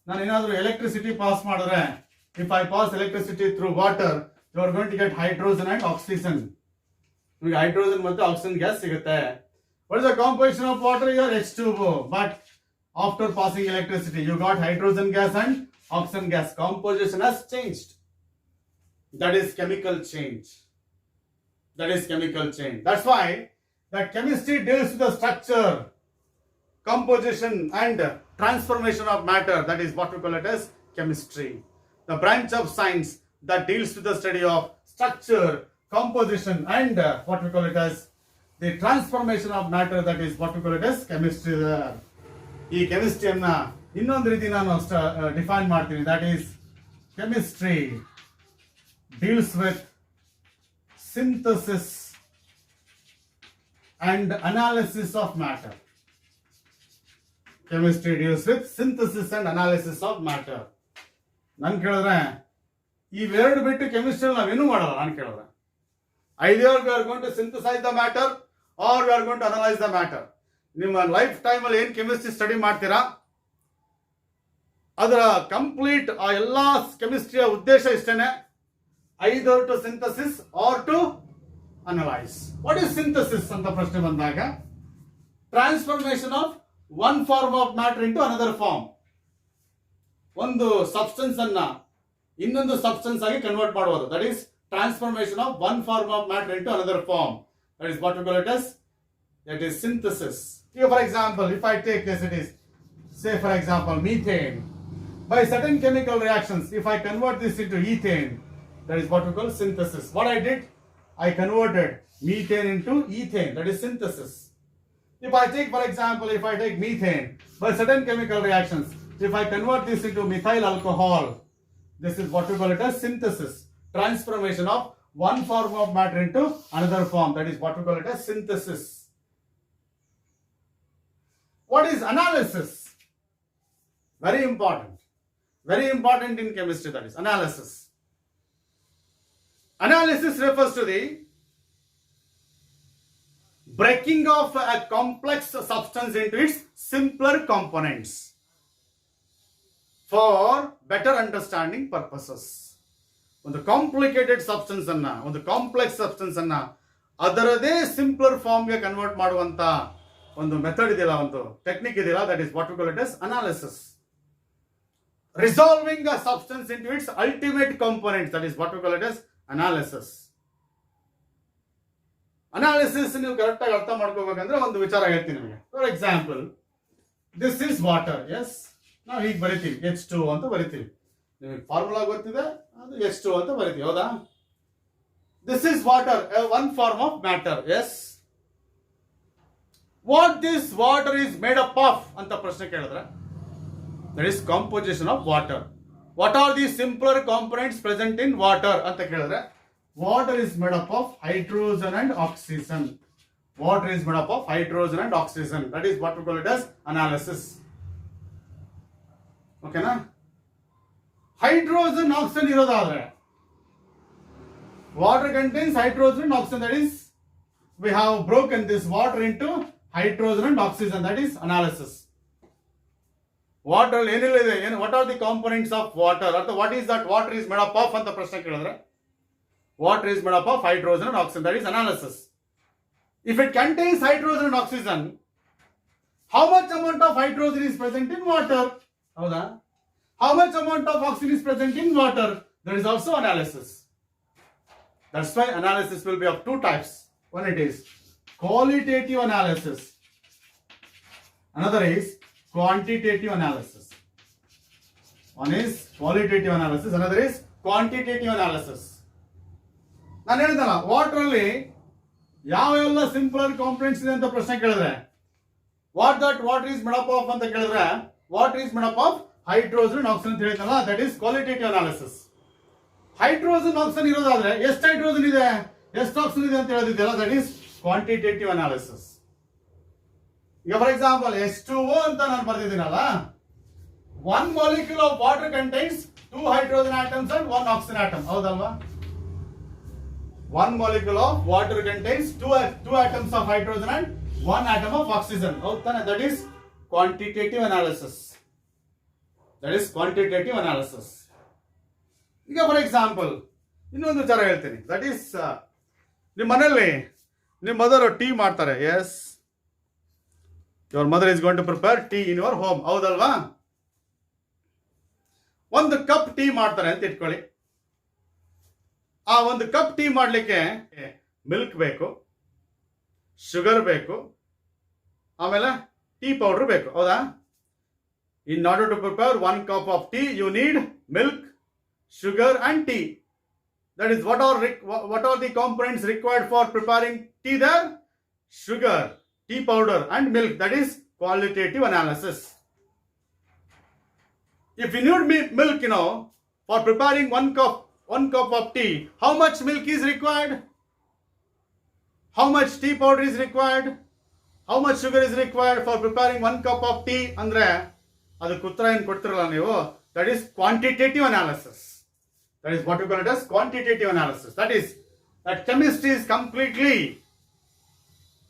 ನಾನು ಏನಾದರೂ ಎಲೆಕ್ಟ್ರಿಸಿಟಿ ಪಾಸ್ ಮಾಡಿದ್ರೆ, if I pass electricity through water, you are going to get hydrogen and oxygen. ನಿಮಗೆ hydrogen ಮತ್ತು ಆಕ್ಸಿಜನ್ ಗ್ಯಾಸ್ ಸಿಗುತ್ತೆ. What is the composition of water? Your H2O. But after passing electricity you got hydrogen gas and oxygen gas. Composition has changed. That is chemical change. That is chemical change. That's why that chemistry deals with the structure, composition and transformation of matter. That is what we call it as chemistry. The branch of science that deals with the study of structure, composition and what we call it as the transformation of matter, that is what we call it as chemistry. ಈ ಕೆಮಿಸ್ಟ್ರಿಯನ್ನ ಇನ್ನೊಂದು ರೀತಿ ನಾನು define ಮಾಡ್ತೀನಿ, that is chemistry deals with synthesis and analysis of matter. Chemistry deals with synthesis and analysis of matter. ನಾನು ಕೇಳಿದ್ರೆ ಇವೆರಡು ಬಿಟ್ಟು chemistry ನಾವೇನು ಮಾಡಲ್ಲ. ನಾನು ಕೇಳಿದ್ರೆ either we are going to synthesize the matter or we are going to analyze the matter. ನಿಮ್ಮ life time ಅಲ್ಲಿ ಏನು ಕೆಮಿಸ್ಟ್ರಿ ಸ್ಟಡಿ ಮಾಡ್ತೀರಾ, ಅದರ ಕಂಪ್ಲೀಟ್ ಆ ಎಲ್ಲಾ ಕೆಮಿಸ್ಟ್ರಿಯ ಉದ್ದೇಶ ಇಷ್ಟೇನೆ, either to synthesis or to analyze. What is synthesis ಅಂತ ಪ್ರಶ್ನೆ ಬಂದಾಗ, transformation of one form of matter into another form. ಒಂದು ಸಬ್ಸ್ಟೆನ್ಸ್ ಅನ್ನ ಇನ್ನೊಂದು ಸಬ್ಸ್ಟೆನ್ಸ್ ಆಗಿ ಕನ್ವರ್ಟ್ ಮಾಡುವುದು. That is transformation of one form of matter into another form. That is what we call it as, that is synthesis. Here for example, if I take this, it is, say for example, methane. By certain chemical reactions, if I convert this into ethane, that is what we call synthesis. What I did, I converted methane into ethane, that is synthesis. If I take, for example, if I take methane, by certain chemical reactions, if I convert this into methyl alcohol, this is what we call it as synthesis. Transformation of one form of matter into another form, that is what we call it as synthesis. What is analysis? Very important in chemistry, that is analysis. Analysis refers to the breaking of a complex substance into its simpler components for better understanding purposes. ಒಂದು complicated substance ಅನ್ನ, ಒಂದು complex substance ಅನ್ನ ಅದರದೇ simpler ಫಾರ್ಮ್ಗೆ convert ಮಾಡುವಂತ ಒಂದು method ಇದೆಯಲ್ಲ, ಒಂದು ಟೆಕ್ನಿಕ್ ಇದೆಯಲ್ಲ, that is what we call it as analysis. Resolving a substance into its ultimate components, that is what we call it as analysis. Analysis ನೀವು ಕರೆಕ್ಟ್ ಆಗಿ ಅರ್ಥ ಮಾಡ್ಕೋಬೇಕಂದ್ರೆ ಒಂದು ವಿಚಾರ ಹೇಳ್ತೀನಿ ನಿಮಗೆ. For example, this is water. Yes, ನಾವು ಹೀಗೆ ಬರಿತೀವಿ, H2 ಅಂತ ಬರಿತೀವಿ. ನಿಮಗೆ ಫಾರ್ಮುಲಾ ಗೊತ್ತಿದೆ, ಅದು H2 ಅಂತ ಬರಿತೀವಿ, ಹೌದಾ? This is water, one form of matter. Yes, what this water is made up of ಅಂತ ಪ್ರಶ್ನೆ ಕೇಳಿದ್ರೆ, that is composition of water. What are the simpler components present in water ಅಂತ ಕೇಳಿದ್ರೆ, water is made up of hydrogen and oxygen. Water is made up of hydrogen and oxygen. That is what we call it as analysis. Okay na? Hydrogen oxygen ಇರೋದಾದ್ರೆ, water contains hydrogen and oxygen, that is we have broken this water into hydrogen and oxygen, that is analysis. Water ಏನಿಲ್ಲ ಇದೆ, ಏನು what are the components of water, ಅಥವಾ what is that water is made up of ಅಂತ ಪ್ರಶ್ನೆ ಕೇಳಿದ್ರೆ, water is made up of hydrogen and oxygen, that is analysis. If it contains hydrogen and oxygen, how much amount of hydrogen is present in water? ಹೌದಾ? How much amount of oxygen is present in water? That is also analysis. That's why analysis will be of two types. One, it is qualitative analysis. Another is quantitative analysis. One is qualitative analysis, another is quantitative analysis. ನಾನು ಹೇಳಿದಲ್ಲ, water ಅಲ್ಲಿ ಯಾವೆಲ್ಲ simple components ಇದೆ ಅಂತ ಪ್ರಶ್ನೆ ಕೇಳಿದ್ರೆ, what that water is made up of ಅಂತ ಕೇಳಿದ್ರೆ, water is made up of hydrogen and oxygen ಅಂತ ಹೇಳಿದ್ನಲ್ಲ, that is qualitative analysis. Hydrogen oxygen ಇರೋದಾದ್ರೆ ಎಷ್ಟು ಹೈಡ್ರೋಜನ್ ಇದೆ, ಎಷ್ಟು ಆಕ್ಸಿಜನ್ ಇದೆ ಅಂತ ಹೇಳಿದ್ಯಲ್ಲ, ದಟ್ ಈಸ್ ಕ್ವಾಂಟಿಟೇಟಿವ್ ಅನಾಲಿಸಿಸ್. ಈಗ ಫಾರ್ ಎಕ್ಸಾಂಪಲ್ H2O ಅಂತ ನಾನು ಬರ್ದಿದ್ದೀನಲ್ಲ, 1 molecule of water contains 2 hydrogen atoms and 1 oxygen atom. ಹೌದಲ್ವಾ? 1 molecule of water contains 2 atoms of hydrogen and 1 atom of oxygen. ಹೌದಾನೆ? That is quantitative analysis. That is quantitative analysis. ಈಗ for example ಇನ್ನೊಂದು ವಿಚಾರ ಹೇಳ್ತೀನಿ, that is ನಿಮ್ಮ ಮನೆಯಲ್ಲಿ ನಿಮ್ಮ mother tea ಮಾಡ್ತಾರೆ. Yes, your mother is going to prepare tea in your home. ಹೌದಲ್ವಾ? ಒಂದು ಕಪ್ ಟೀ ಮಾಡ್ತಾರೆ ಅಂತ ಇಟ್ಕೊಳ್ಳಿ. ಆ ಒಂದು ಕಪ್ ಟೀ ಮಾಡಲಿಕ್ಕೆ ಮಿಲ್ಕ್ ಬೇಕು, ಶುಗರ್ ಬೇಕು, ಆಮೇಲೆ ಟೀ ಪೌಡರ್ ಬೇಕು. ಹೌದಾ? In order to prepare 1 cup of tea, you need milk, sugar and tea. That is what are the components required for preparing tea there? Sugar, tea powder and milk. That is qualitative analysis. If you need milk, for preparing 1 cup of tea, how much milk is required? How much tea powder is required? How much sugar is required for preparing 1 cup of tea? ಅಂದ್ರೆ ಅದಕ್ಕೆ ಉತ್ತರ ಏನು ಕೊಡ್ತಿರಲ್ಲ ನೀವು, that is quantitative analysis. That is what you call it as quantitative analysis. That is, that chemistry is completely,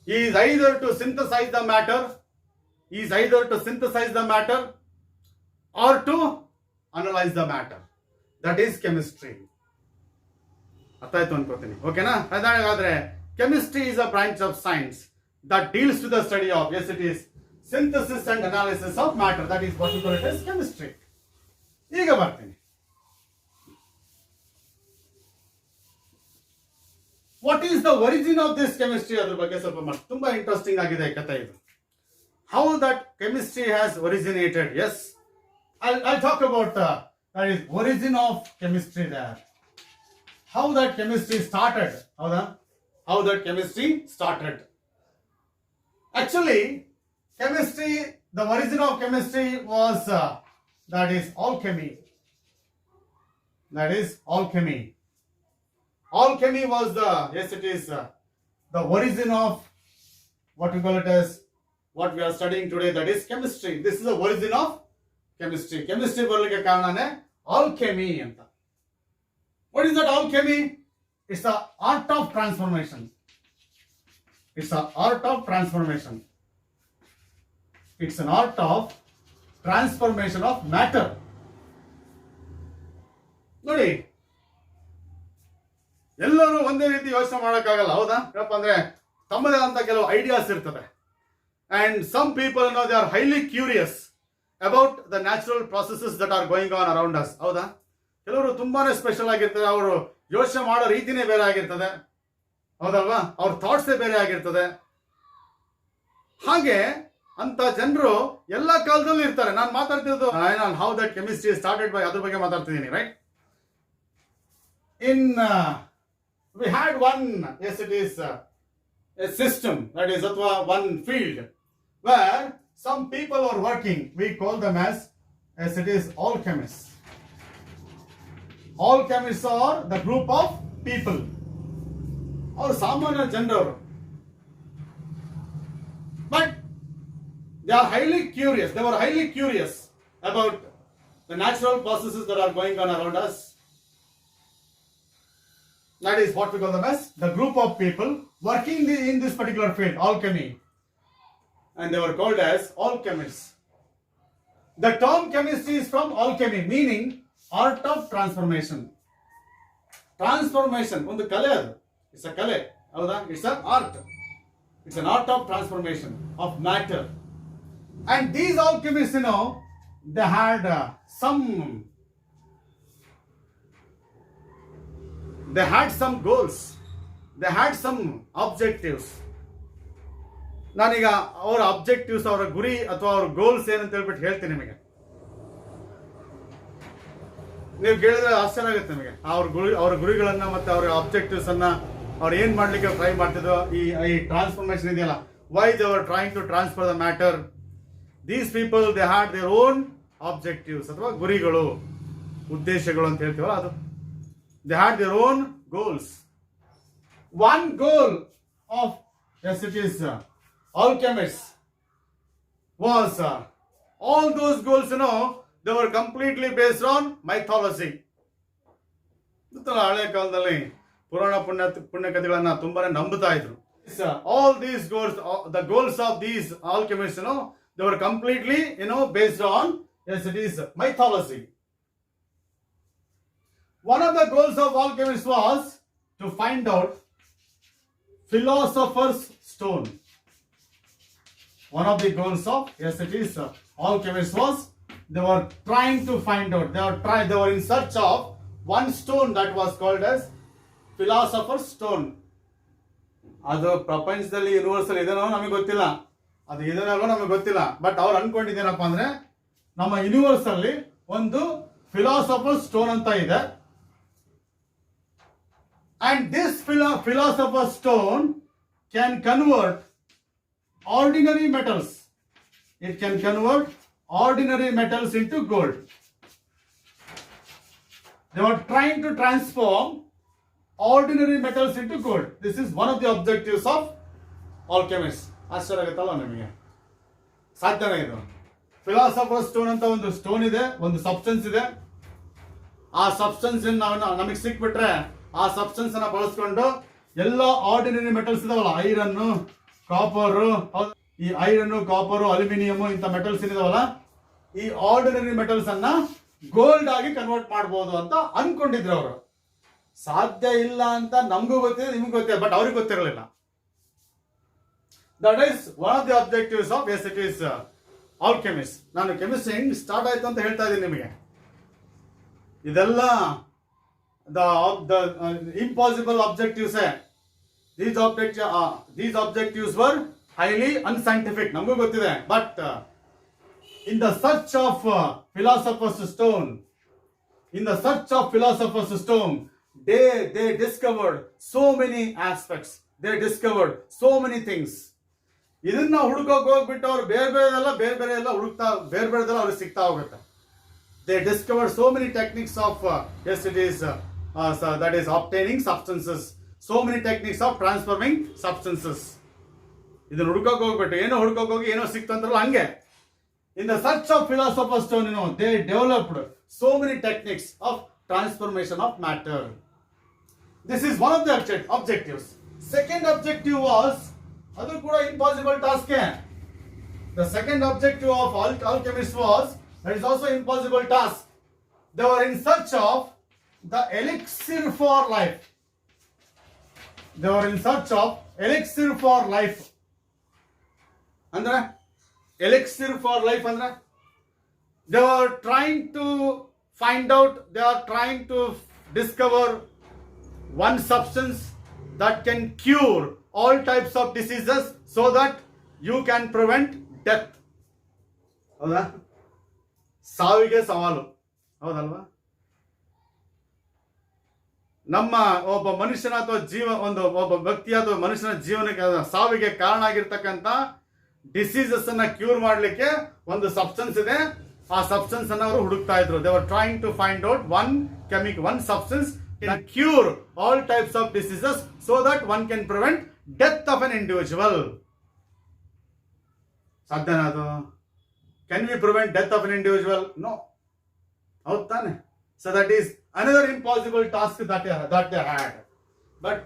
is either to synthesize the matter or to analyze the matter. That is chemistry. ಅರ್ಥ ಆಯ್ತು ಅನ್ಕೋತೀನಿ. ಓಕೆನಾ? ಹಾಗಾದ್ರೆ chemistry is a branch of science that deals with the study of, yes it is, synthesis and analysis of matter. That is what you call it as chemistry. ಈಗ ಬರ್ತೀನಿ, what is the origin of this chemistry? ಅದ್ರ ಬಗ್ಗೆ ಸ್ವಲ್ಪ ತುಂಬಾ interesting ಆಗಿದೆ ಕಥೆ ಇದು. How that chemistry has originated. Yes, I'll talk about that is origin of chemistry there. How that chemistry started. How that chemistry started. Actually, chemistry, the origin of chemistry was that is alchemy. That is alchemy. Alchemy was the origin of what we call it as, what we are studying today, that is chemistry. This is the origin of chemistry. Chemistry ಬರಲಿಕ್ಕೆ ಕಾರಣನೇ alchemy ಅಂತ. What is that alchemy? It's the art of transformation. It's the art of transformation. It's an art of transformation of matter. ನೋಡಿ, ಎಲ್ಲರೂ ಒಂದೇ ರೀತಿ ಯೋಚನೆ ಮಾಡೋಕ್ಕಾಗಲ್ಲ. ಹೌದಾ? ಏನಪ್ಪ ಅಂದ್ರೆ ತಮ್ಮದೇ ಅಂತ ಕೆಲವು ಐಡಿಯಾಸ್ ಇರ್ತದೆ. And some people they are highly curious about the natural processes that are going on around us. ಹೌದಾ? ಕೆಲವರು ತುಂಬಾನೇ ಸ್ಪೆಷಲ್ ಆಗಿರ್ತದೆ, ಅವರು ಯೋಚನೆ ಮಾಡೋ ರೀತಿನೇ ಬೇರೆ ಆಗಿರ್ತದೆ. ಹೌದಲ್ವಾ? ಅವ್ರ ಥಾಟ್ಸೇ ಬೇರೆ ಆಗಿರ್ತದೆ. ಹಾಗೆ ಅಂತ ಜನರು ಎಲ್ಲ ಕಾಲದಲ್ಲೂ ಇರ್ತಾರೆ. ನಾನು ಮಾತಾಡ್ತಿರೋದು how that chemistry started by, ಅದ್ರ ಬಗ್ಗೆ ಮಾತಾಡ್ತಿದ್ದೀನಿ. Right? We had one, yes it is a system, that is one field where some people are working. We call them as it is alchemists. Alchemists are the group of people or ಸಾಮಾನ್ಯ ಜನರು. But they are highly curious. They were highly curious about the natural processes that are going on around us. That is what we call them as the group of people working in this particular field, alchemy. And they were called as alchemists. The term chemistry is from alchemy, meaning art of transformation. Transformation, ಒಂದು ಕಲೆ ಅದು. It's a ಕಲೆ, ಹೌದಾ? It's an art. It's an art of transformation of matter. And these alchemists, they had some goals. They had some objectives. ನಾನೀಗ ಅವರ objectives, ಅವರ ಗುರಿ ಅಥವಾ ಅವರ ಗೋಲ್ಸ್ ಏನಂತ ಹೇಳ್ಬಿಟ್ಟು ಹೇಳ್ತೀನಿ ನಿಮಗೆ. ನೀವು ಕೇಳಿದ್ರೆ ಆಶ್ಚರ್ಯ ಆಗುತ್ತೆ ನಿಮಗೆ. ಅವರ ಗುರಿಗಳನ್ನ ಮತ್ತೆ ಅವರ ಅಬ್ಜೆಕ್ಟಿವ್ಸ್ ಅನ್ನ ಅವ್ರು ಏನ್ ಮಾಡ್ಲಿಕ್ಕೆ ಟ್ರೈ ಮಾಡ್ತಿದ್ರು. ಈ ಟ್ರಾನ್ಸ್ಫಾರ್ಮೇಶನ್ ಇದೆಯಲ್ಲ, why they are trying to transfer the matter. These people they had their own objectives ಅಥವಾ ಗುರಿಗಳು, ಉದ್ದೇಶಗಳು ಅಂತ ಹೇಳ್ತೀವಲ್ಲ ಅದು. They had their own goals. One goal of it is alchemists was all those goals, they were completely based on mythology. ಹಳೆ ಕಾಲದಲ್ಲಿ ಪುರಾಣ ಪುಣ್ಯ ಕಥೆಗಳನ್ನ ತುಂಬಾನೇ ನಂಬುತ್ತಾ ಇದ್ರು. All these goals, the goals of these alchemists, they were completely, based on, it is mythology. One of the goals of alchemists was to find out philosopher's stone. One of the goals of, it is alchemists was, they were trying to find out, they were in search of one stone that was called as philosopher's stone. ಅದು ಪ್ರಪಂಚದಲ್ಲಿ universal ಇದೆನೋ ನಮಗೆ ಗೊತ್ತಿಲ್ಲ, ಅದು ಇದೆನೋ ನಮಗೆ ಗೊತ್ತಿಲ್ಲ. But ಅವ್ರು ಅನ್ಕೊಂಡಿದ್ದೇನಪ್ಪ ಅಂದ್ರೆ ನಮ್ಮ ಯೂನಿವರ್ಸ್ ಅಲ್ಲಿ ಒಂದು ಫಿಲಾಸಫರ್ ಸ್ಟೋನ್ ಅಂತ ಇದೆ. And this philosopher's stone can convert ordinary metals. It can convert ordinary metals into gold. They were trying to transform ordinary metals into gold. This is one of the objectives of alchemists. ಆಶ್ಚರ್ಯ ಆಗುತ್ತಲ್ಲ ನಮಗೆ, ಸಾಧ್ಯನೇ ಇದು. Philosopher stone ಅಂತ ಒಂದು stone ಇದೆ, ಒಂದು substance ಇದೆ. ಆ ಸಬ್ಸ್ಟೆನ್ಸ್ ನಮಗೆ ಸಿಕ್ಬಿಟ್ರೆ ಆ ಸಬ್ಸ್ಟೆನ್ಸ್ ಅನ್ನ ಬಳಸ್ಕೊಂಡು ಎಲ್ಲ ಆರ್ಡಿನರಿ ಮೆಟಲ್ಸ್ ಇದಾವಲ್ಲ, ಐರನ್, ಕಾಪರ್, ಈ ಐರನ್, ಕಾಪರ್, ಅಲ್ಯೂಮಿನಿಯಂ ಇಂಥ ಮೆಟಲ್ಸ್ ಇದಾವಲ್ಲ, ಈ ಆರ್ಡಿನರಿ ಮೆಟಲ್ಸ್ ಅನ್ನ ಗೋಲ್ಡ್ ಆಗಿ ಕನ್ವರ್ಟ್ ಮಾಡಬಹುದು ಅಂತ ಅನ್ಕೊಂಡಿದ್ರು ಅವರು. ಸಾಧ್ಯ ಇಲ್ಲ ಅಂತ ನಮಗೂ ಗೊತ್ತಿದೆ, ನಿಮ್ಗೂ ಗೊತ್ತಿದೆ, ಬಟ್ ಅವ್ರಿಗೆ ಗೊತ್ತಿರಲಿಲ್ಲ. That is one of the objectives of it is alchemist. ನಾನು ಕೆಮಿಸ್ಟ್ರಿ ಹೆಂಗ್ ಸ್ಟಾರ್ಟ್ ಆಯ್ತು ಅಂತ ಹೇಳ್ತಾ ಇದ್ದೀನಿ ನಿಮಗೆ. ಇದೆಲ್ಲ the impossible objectives. These objectives were highly unscientific, ನಮಗೂ ಗೊತ್ತಿದೆ. But in the search of philosopher's stone, they discovered so many aspects, they discovered so many things. ಇದನ್ನ ಹುಡುಕೋಕೆ ಹೋಗ್ಬಿಟ್ಟು ಅವ್ರು ಬೇರೆ ಎಲ್ಲ ಹುಡುಕ್ತಾ ಬೇರೆದೆಲ್ಲ ಅವ್ರಿಗೆ ಸಿಗ್ತಾ ಹೋಗುತ್ತೆ. They discovered so many techniques of it is that is obtaining substances, so many techniques of transforming substances. ಇದನ್ನ ಹುಡುಕೋಕೆ ಹೋಗ್ಬಿಟ್ಟು ಹುಡುಕೋಕೆ ಹೋಗಿ ಏನೋ ಸಿಕ್ತಂತಾರಲ್ಲ ಹಂಗೆ. In the search of philosopher's stone, they developed so many techniques of transformation of matter. This is one of the objectives. Second objective was, adu kuda impossible task. The second objective of alchemists was, that is also impossible task. They were in search of the elixir for life. Andre elixir for life andre they were trying to find out, they are trying to discover one substance that can cure all types of diseases so that you can prevent death. ಹೌದಾ? ಸಾವಿಗೆ ಸವಾಲು, ಹೌದಲ್ವಾ? ನಮ್ಮ ಒಬ್ಬ ಮನುಷ್ಯನ ಅಥವಾ ಒಬ್ಬ ವ್ಯಕ್ತಿಯ ಅಥವಾ ಮನುಷ್ಯನ ಜೀವನಕ್ಕೆ ಸಾವಿಗೆ ಕಾರಣ ಆಗಿರ್ತಕ್ಕಂಥ ಡಿಸೀಸಸ್ ಅನ್ನ ಕ್ಯೂರ್ ಮಾಡ್ಲಿಕ್ಕೆ ಒಂದು ಸಬ್ಸ್ಟೆನ್ಸ್ ಇದೆ. ಆ ಸಬ್ಸ್ಟೆನ್ಸ್ ಅನ್ನ ಅವರು ಹುಡುಕ್ತಾ ಇದ್ರು. They were trying to find out one substance can cure all types of diseases so that one can prevent death of an individual. ಸಾಧ್ಯನಾ ಅದು? Can we prevent death of an individual? No. ಹೌದು ತಾನೆ? So that is another impossible task that they had. But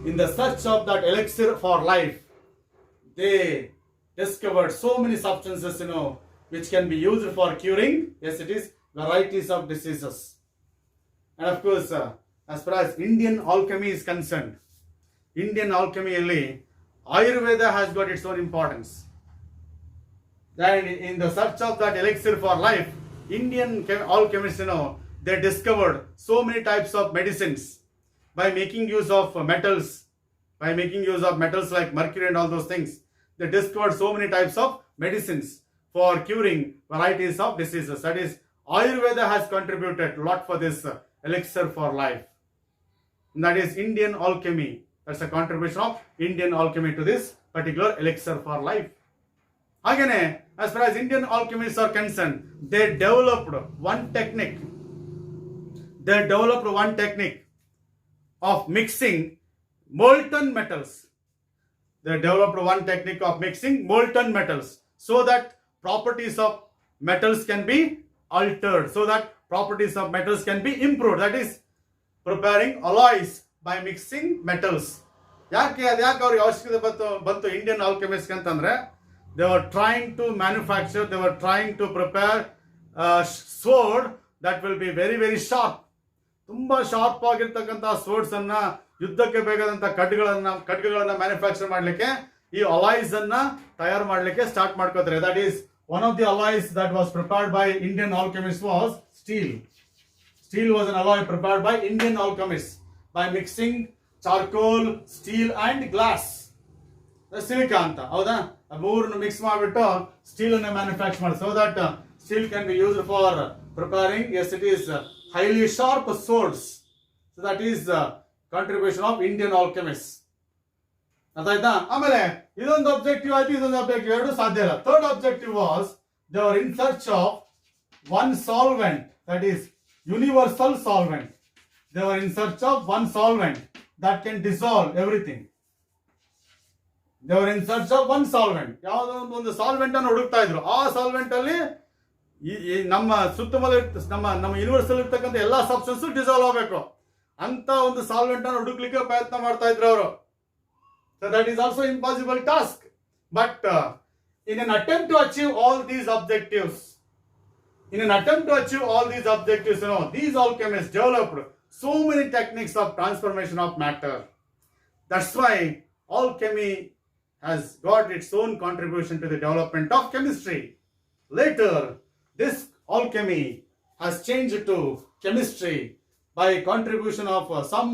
in the search of that elixir for life, they discovered so many substances, which can be used for curing, yes it is, varieties of diseases. And of course, as far as Indian alchemy is concerned, Indian alchemy alli Ayurveda has got its own importance. Then in the search of that elixir for life, Indian alchemists, they discovered so many types of medicines by making use of metals, like mercury and all those things. They discovered so many types of medicines for curing varieties of diseases. That is, Ayurveda has contributed a lot for this elixir for life. And that is Indian alchemy. That's a contribution of Indian alchemy to this particular elixir for life. Again, as far as Indian alchemists are concerned, they developed one technique. Of mixing molten metals. They developed one technique of mixing molten metals so that properties of metals can be altered, so that properties of metals can be improved. That is, preparing alloys by mixing metals. ಯಾಕೆ ಅವ್ರಿಗೆ ಅವಶ್ಯಕತೆ ಬಂತು Indian alchemist ಅಂತಂದ್ರೆ, they were trying to manufacture, they were trying to prepare a sword that will be very very sharp. ತುಂಬಾ sharp ಆಗಿರ್ತಕ್ಕಂಥ ಸ್ವೋರ್ಡ್ಸ್ ಅನ್ನ, ಯುದ್ಧಕ್ಕೆ ಬೇಕಾದಂತ ಖಡ್ಗಗಳನ್ನ ಮ್ಯಾನುಫ್ಯಾಕ್ಚರ್ ಮಾಡ್ಲಿಕ್ಕೆ ಈ ಅಲಾಯ್ಸ್ ಅನ್ನ ತಯಾರು ಮಾಡ್ಲಿಕ್ಕೆ ಸ್ಟಾರ್ಟ್ ಮಾಡ್ಕೋತಾರೆ. That is one of the alloys that was prepared by Indian alchemist was steel. Steel was an alloy prepared by Indian alchemists by mixing charcoal, steel and glass. Silica anta, ಹೌದಾ? ಮೂರನ್ನು mix ಮಾಡಿಬಿಟ್ಟು steel ಅನ್ನು manufacture ಮಾಡಿ, so that steel can be used for preparing, yes it is, highly sharp swords. So that is contribution of Indian alchemists. ಅದಾಯ್ತಾ? ಆಮೇಲೆ ಇದೊಂದು objective ಆಯ್ತು, ಇದೊಂದು objective, ಎರಡು ಸಾಧ್ಯ ಇಲ್ಲ. Third objective was they were in search of one solvent, that is universal solvent. They were in search of one solvent that can dissolve everything. They were in search of one solvent. ಯಾವುದೋ ಒಂದು solvent ಅನ್ನು ಹುಡುಕ್ತಾ ಇದ್ರು. ಆ solvent ಅಲ್ಲಿ ನಮ್ಮ ಸುತ್ತಮುತ್ತ ನಮ್ಮ ಯೂನಿವರ್ಸ್ ಅಲ್ಲಿ ಇರ್ತಕ್ಕಂಥ ಎಲ್ಲಾ ಸಬ್ಸ್ಟೆನ್ಸ್ ಡಿಸಾಲ್ವ್ ಆಗಬೇಕು ಅಂತ ಒಂದು ಸಾಲ್ವೆಂಟ್ ಅನ್ನು ಹುಡುಕ್ಲಿಕ್ಕೆ ಪ್ರಯತ್ನ ಮಾಡ್ತಾ ಇದ್ರು ಅವರು. So that is also impossible task. But in an attempt to achieve all these objectives, these alchemists developed so many techniques of transformation of matter. That's why alchemy has got its own contribution to the development of chemistry. Later, this alchemy has changed to chemistry by contribution of some,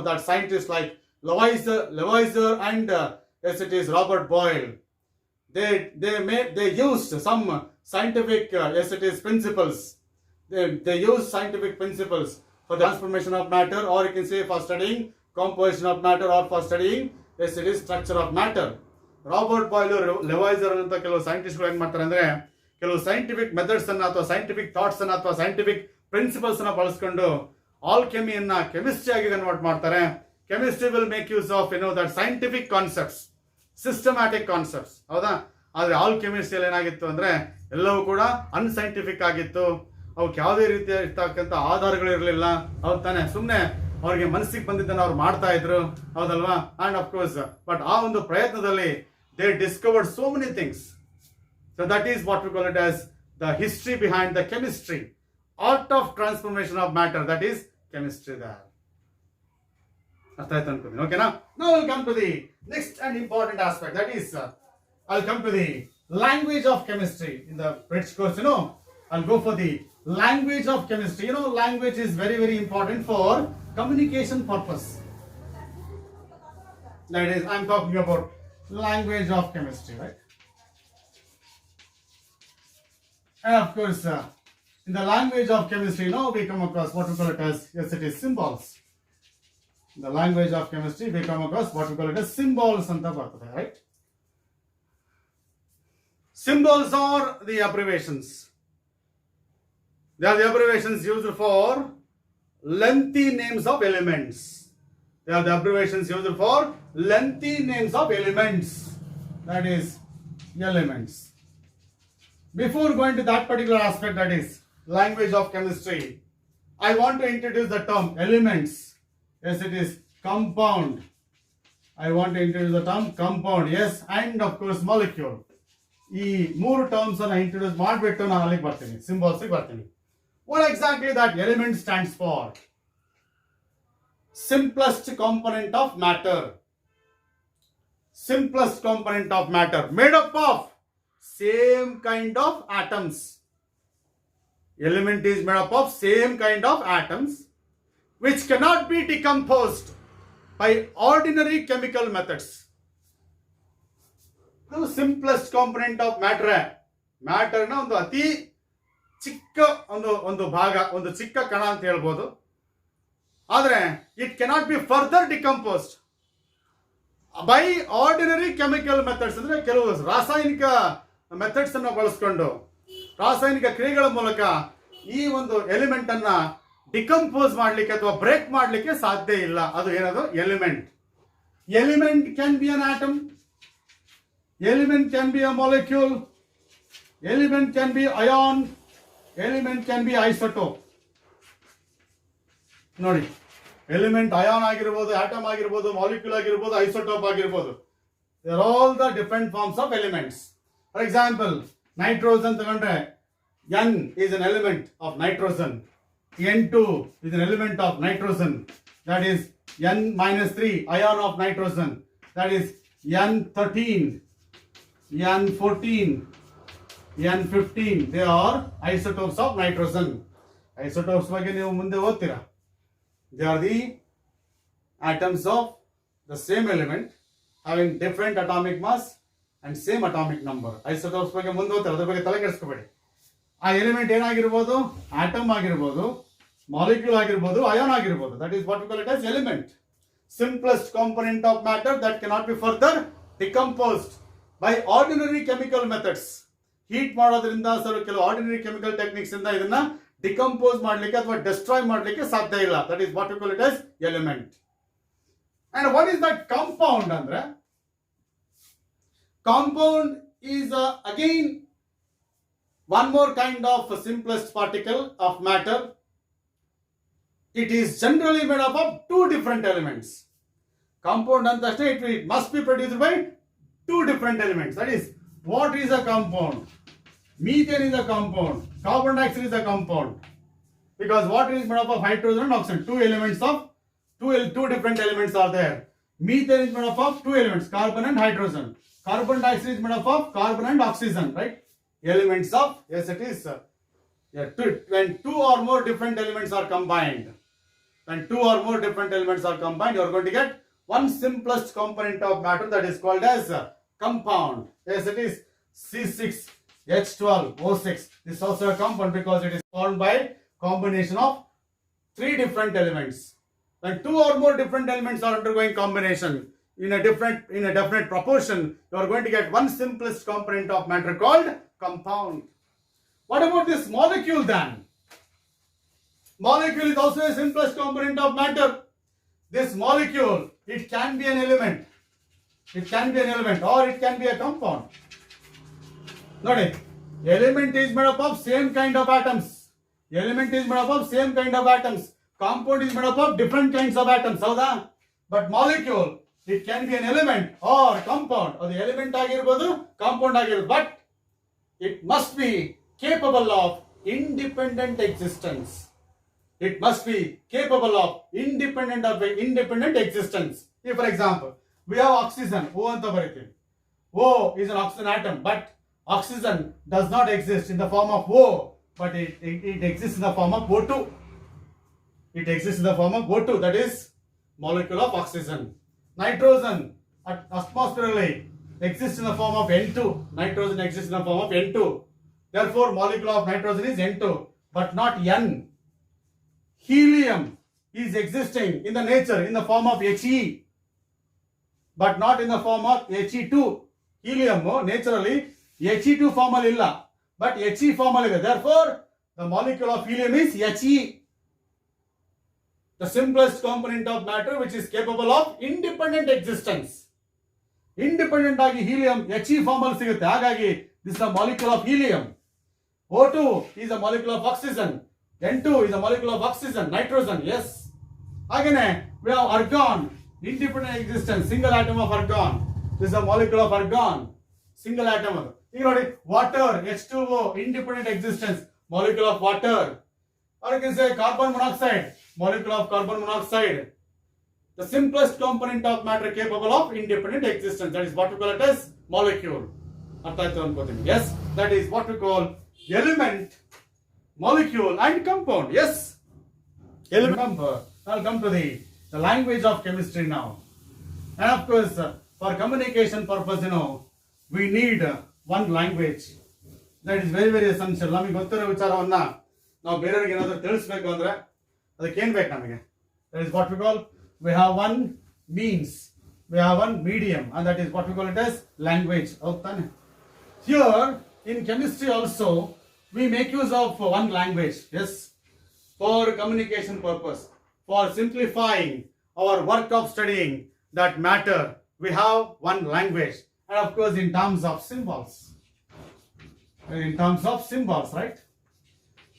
that scientists like Lavoisier and yes it is Robert Boyle. They used some scientific yes it is principles. They used scientific principles for the transformation of matter, or you can say for studying composition of matter, or for studying yes it is structure of matter. Robert Boyle, Lavoisier ಅಂತ ಕೆಲವು ಸೈಂಟಿಸ್ಟ್ಗಳು ಏನ್ ಮಾಡ್ತಾರೆ ಅಂದ್ರೆ, ಕೆಲವು scientific methods ಅನ್ನ ಅಥವಾ scientific thoughts ಅನ್ನ ಅಥವಾ ಸೈಂಟಿಫಿಕ್ ಪ್ರಿನ್ಸಿಪಲ್ಸ್ ಅನ್ನ ಬಳಸ್ಕೊಂಡು ಆಲ್ಕೆಮಿಯನ್ನ ಕೆಮಿಸ್ಟ್ರಿ ಆಗಿ ಕನ್ವರ್ಟ್ ಮಾಡ್ತಾರೆ. Chemistry will make use of that scientific concepts, systematic concepts, ಹೌದಾ? ಆದ್ರೆ ಆಲ್ಕೆಮಿಸ್ಟ್ರಿಯಲ್ಲಿ ಏನಾಗಿತ್ತು ಅಂದ್ರೆ ಎಲ್ಲವೂ ಕೂಡ ಅನ್ಸೈಂಟಿಫಿಕ್ ಆಗಿತ್ತು. ಅವಕ್ಕೆ ಯಾವುದೇ ರೀತಿಯ ಇರ್ತಕ್ಕಂಥ ಆಧಾರಗಳು ಇರಲಿಲ್ಲ, ಹೌದು ತಾನೆ? ಸುಮ್ಮನೆ ಅವ್ರಿಗೆ ಮನಸ್ಸಿಗೆ ಬಂದಿದ್ದನ್ನು ಅವ್ರು ಮಾಡ್ತಾ ಇದ್ರು, ಹೌದಲ್ವಾ? ಅಂಡ್ ಆಫ್ ಕೋರ್ಸ್ ಬಟ್ ಆ ಒಂದು ಪ್ರಯತ್ನದಲ್ಲಿ they discovered so many things. So that is what we call it as the history behind the chemistry, art of transformation of matter. That is chemistry there. Okay, now we'll come to the next and important aspect. That is, I'll come to the language of chemistry. In the British course, I'll go for the language of chemistry. Language is very very important for communication purpose. That is, I'm talking about language of chemistry, right? And of course, in the language of chemistry, we come across what we call it as, yes it is, symbols. In the language of chemistry, we come across what we call it as symbols, right? Symbols are the abbreviations. They are the abbreviations used for lengthy names of elements. They are the abbreviations used for lengthy names of elements. That is, elements. Before going to that particular aspect, that is, language of chemistry. I want to introduce the term elements. Yes, it is compound. I want to introduce the term compound. Yes, and of course molecule. ಈ ಮೂರು terms ಅನ್ನು introduce ಮಾಡಿಬಿಟ್ಟು ನಾನು ಅಲ್ಲಿಗೆ ಬರ್ತೀನಿ, ಸಿಂಬಲ್ಸ್ಗೆ ಬರ್ತೀನಿ. What exactly that element stands for? Simplest component of matter. Simplest component of matter made up of same kind of atoms. Element is made up of same kind of atoms which cannot be decomposed by ordinary chemical methods. The simplest component of matter. Matter na ಒಂದು ಅತಿ ಚಿಕ್ಕ ಒಂದು ಭಾಗ, ಒಂದು ಚಿಕ್ಕ ಕಣ ಅಂತ ಹೇಳ್ಬೋದು. ಆದರೆ it cannot be further decomposed by ordinary chemical methods. ಅಂದ್ರೆ ಕೆಲವು ರಾಸಾಯನಿಕ ಮೆಥಡ್ಸ್ ಅನ್ನು ಬಳಸ್ಕೊಂಡು, ರಾಸಾಯನಿಕ ಕ್ರಿಯೆಗಳ ಮೂಲಕ ಈ ಒಂದು ಎಲಿಮೆಂಟ್ ಅನ್ನ ಡಿಕಂಪೋಸ್ ಮಾಡಲಿಕ್ಕೆ ಅಥವಾ ಬ್ರೇಕ್ ಮಾಡಲಿಕ್ಕೆ ಸಾಧ್ಯ ಇಲ್ಲ. ಅದು ಏನದು? Element. Element can be an atom, element can be a molecule, element can be ion, element can be isotope. ನೋಡಿ, ಎಲಿಮೆಂಟ್ ಅಯಾನ್ ಆಗಿರ್ಬೋದು, ಆಟಮ್ ಆಗಿರ್ಬೋದು, ಮಾಲಿಕ್ಯೂಲ್ ಆಗಿರ್ಬೋದು, ಐಸೋಟೋಪ್ ಆಗಿರ್ಬೋದು. They are all the different forms of elements. For example, nitrogen ತಗೊಂಡ್ರೆ N is an element of nitrogen. N2 is an element of nitrogen. That is N-3 ion of nitrogen. That is N13, N14, N15. They are isotopes of nitrogen. Isotopes ಬಗ್ಗೆ ನೀವು ಮುಂದೆ ಓದ್ತೀರಾ. They are the atoms of the same element having different atomic mass and same atomic number. Isotopes ಬಗ್ಗೆ ಮುಂದೆ ಓದ್ತೀರಾ, ಅದ್ರ ಬಗ್ಗೆ ತಲೆ ಕೆಡಿಸ್ಕೋಬೇಡಿ. ಆ ಎಲಿಮೆಂಟ್ ಏನಾಗಿರ್ಬೋದು? ಆಟಮ್ ಆಗಿರ್ಬೋದು, ಮಾಲಿಕ್ಯೂಲ್ ಆಗಿರ್ಬೋದು, ಅಯಾನ್ ಆಗಿರ್ಬೋದು. That is what we call it as element. Simplest component of matter that cannot be further decomposed by ordinary chemical methods. Heat ಮಾಡೋದ್ರಿಂದ ಕೆಲವು ಆರ್ಡಿನರಿ ಕೆಮಿಕಲ್ ಟೆಕ್ನಿಕ್ಸ್ ಇಂದ ಇದನ್ನ ಡಿಕಂಪೋಸ್ ಮಾಡಲಿಕ್ಕೆ ಅಥವಾ ಡೆಸ್ಟ್ರಾಯ್ ಮಾಡಲಿಕ್ಕೆ ಸಾಧ್ಯ ಇಲ್ಲ. That is what we call it as element. And what is that compound ಅಂದ್ರೆ? Compound is again one more kind of simplest particle of matter. It is generally made up of two different elements. Compound and it must be produced by two different elements. That is, what is a compound? Methane is a compound. Carbon dioxide is a compound. Because water is made up of hydrogen and oxygen. Two elements of two different elements are there. Methane is made up of two elements, carbon and hydrogen. Carbon dioxide is made up of carbon and oxygen, right? Elements of, yes it is, when two or more different elements are combined, you are going to get one simplest component of matter that is called as compound. Yes it is C6H12O6. This is also a compound because it is formed by combination of three different elements. When two or more different elements are undergoing combination in a definite proportion, you are going to get one simplest component of matter called compound. What about this molecule then? Molecule is also a simplest component of matter. This molecule, it can be an element. It can be an element or it can be a compound. Notice, element is made up of same kind of atoms. Element is made up of same kind of atoms. Compound is made up of different kinds of atoms. Howda? But molecule, it can be an element or compound. Or the element agirbodu, compound agirbodu. But it must be capable of independent existence. It must be capable of independent existence. If, for example, we have oxygen, O anta barithi. O is an oxygen atom, but oxygen does not exist in the form of O, but it exists in the form of O2. It exists in the form of O2, that is molecule of oxygen. Nitrogen atmospherically exists in the form of N2. Nitrogen exists in the form of N2. Therefore, molecule of nitrogen is N2, but not N. Helium is existing in the nature in the form of He, but not in the form of He2. Helium naturally He2 formal illa, but He formal ide. Therefore, the molecule of helium is He. The simplest component of matter which is capable of independent existence. Independent agi helium He formal sigutte. Hagagi this is the molecule of helium. O2 is a molecule of oxygen. N2 is a molecule of oxygen, nitrogen, yes. Again, we have argon, independent existence, single atom of argon. This is a molecule of argon, single atom. You know, water, H2O, independent existence, molecule of water. Or you can say carbon monoxide, molecule of carbon monoxide. The simplest component of matter capable of independent existence. That is what we call it as molecule. Yes, that is what we call element, molecule and compound. Yes, element. I'll come to the language of chemistry now. And of course, for communication purpose, we need one language. That is very, very essential. ನಮಗೆ ಗೊತ್ತಿರೋ ವಿಚಾರವನ್ನ ನಾವು ಬೇರೆಯವರಿಗೆ ಏನಾದರೂ ತಿಳಿಸಬೇಕು ಅಂದ್ರೆ ಅದಕ್ಕೆ ಏನು ಬೇಕು ನಮಗೆ? That is what we call, we have one means, we have one medium, and that is what we call it as language. Here in chemistry also we make use of one language, yes, for communication purpose, for simplifying our work of studying that matter. We have one language, and of course in terms of symbols. In terms of symbols, right?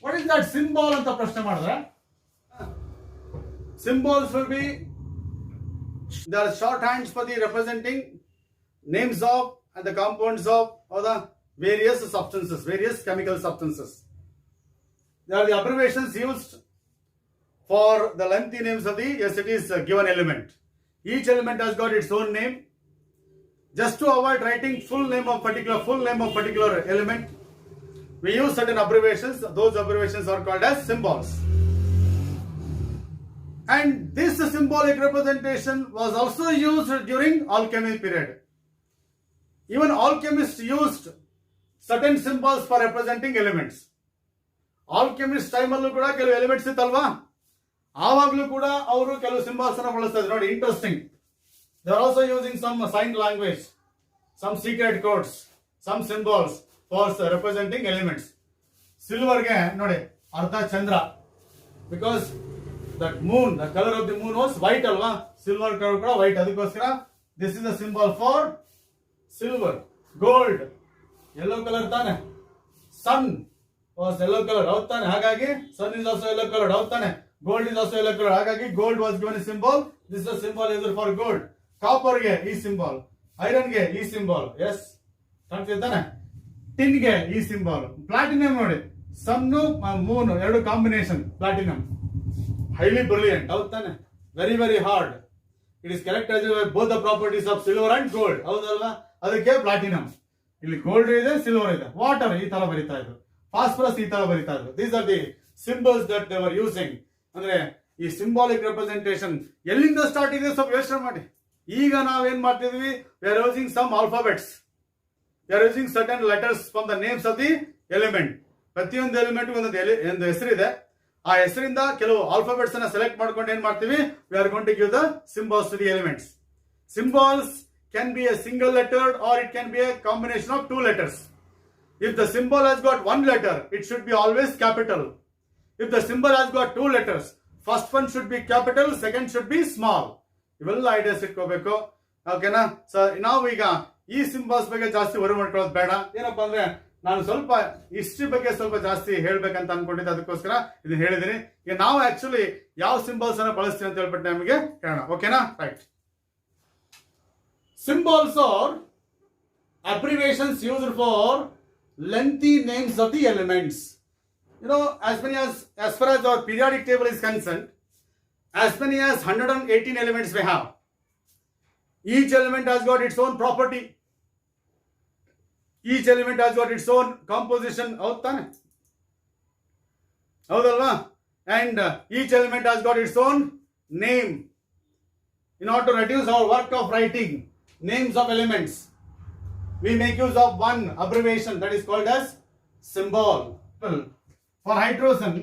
What is that symbol anta prashne madidre? Symbols will be, there are shorthands for the representing names of and the compounds of or the various substances, various chemical substances. There are the abbreviations used for the lengthy names of the, yes, it is a given element. Each element has got its own name. Just to avoid writing full name of particular element, we use certain abbreviations. Those abbreviations are called as symbols. And this symbolic representation was also used during alchemy period. Even alchemists used certain symbols for representing elements. Alchemist time allu kuda kelu elements ittalva, avaglu kuda avaru kelu symbols anna ಬಳಸ್ತಾರೆ ನೋಡಿ. Interesting. They are also using some sign language, some secret codes, some symbols for representing elements. Silver ge ನೋಡಿ Ardha Chandra, because that moon, the color of the moon was white alva, silver color kuda white, ಅದಕ್ಕೋಸ್ಕರ this is a symbol for silver. Gold, yellow color ತಾನೆ. Sun was yellow color, ಹೌದು ತಾನೆ? ಹಾಗಾಗಿ sun is also yellow color, ಹೌದು ತಾನೆ? Gold is also yellow color, ಹಾಗಾಗಿ gold was given a symbol. This is a symbol used for gold. Copper ಗೆ ಈ symbol, iron ಗೆ ಈ symbol, yes, ಕಾಣ್ತಿದೆ ತಾನೆ? Tin ಗೆ ಈ symbol. Platinum ನೋಡಿ, sun moon ಎರಡು ಕಾಂಬಿನೇಷನ್, platinum, highly brilliant, ಹೌದು ತಾನೆ? Very, very hard. It is characterized by both the properties of silver and gold, ಹೌದಲ್ವಾ? ಅದಕ್ಕೆ ಪ್ಲಾಟಿನಮ್. ಇಲ್ಲಿ ಗೋಲ್ಡ್ ಇದೆ, ಸಿಲ್ವರ್ ಇದೆ. ವಾಟರ್ ಈ ತರ ಬರಿತಾ ಇದ್ರು, ಫಾಸ್ಫರಸ್ ಈ ತರ ಬರಿತಾ ಇದ್ರು. These are the symbols that they were using. ಅಂದ್ರೆ ಈ ಸಿಂಬಾಲಿಕ್ ರೆಪ್ರೆಸೆಂಟೇಷನ್ ಎಲ್ಲಿಂದ ಸ್ಟಾರ್ಟ್ ಇದೆ ಸ್ವಲ್ಪ ಯೋಚನೆ ಮಾಡಿ. ಈಗ ನಾವೇನ್ ಮಾಡ್ತಿದ್ವಿ, we are using some alphabets, we are using certain letters from the names of the element. ಪ್ರತಿಯೊಂದು ಎಲಿಮೆಂಟ್ ಒಂದು ಹೆಸರಿದೆ, ಆ ಹೆಸರಿಂದ ಕೆಲವು ಆಲ್ಫಾಬೆಟ್ಸ್ ಅನ್ನ ಸೆಲೆಕ್ಟ್ ಮಾಡ್ಕೊಂಡು ಏನ್ ಮಾಡ್ತೀವಿ, we are going to give the symbols to the elements. Symbols can be a single letter or it can be a combination of two letters. If the symbol has got one letter, it should be always capital. If the symbol has got two letters, first one should be capital, second should be small. ಇವೆಲ್ಲ ideas ಇಟ್ಕೋಬೇಕು, ಓಕೆನಾ? So ನಾವು ಈಗ ಈ symbols ಬಗ್ಗೆ ಜಾಸ್ತಿ worry ಮಾಡ್ಕೊಳ್ಳೋದು ಬೇಡ. ಏನಪ್ಪಾ ಅಂದ್ರೆ ನಾನು ಸ್ವಲ್ಪ ಹಿಸ್ಟ್ರಿ ಬಗ್ಗೆ ಸ್ವಲ್ಪ ಜಾಸ್ತಿ ಹೇಳ್ಬೇಕಂತ ಅನ್ಕೊಂಡಿದ್ದೆ, ಅದಕ್ಕೋಸ್ಕರ ಇದನ್ನ ಹೇಳಿದೀನಿ. ಈಗ ನಾವು ಆಕ್ಚುಲಿ ಯಾವ ಸಿಂಬಲ್ಸ್ ಅನ್ನ ಬಳಸ್ತೀವಿ ಅಂತ ಹೇಳ್ಬಿಟ್ಟು ನಮಗೆ ಹೇಳೋಣ, ಓಕೆನಾ? Right. Symbols are abbreviations used for lengthy names of the elements. You know, as far as our periodic table is concerned, as many as 118 elements we have. Each element has got its own property. Each element has got its own composition. ಹೌದಲ್ವಾ? And each element has got its own name. In order to reduce our work of writing names of elements, we make use of one abbreviation that is called as symbol. For hydrogen,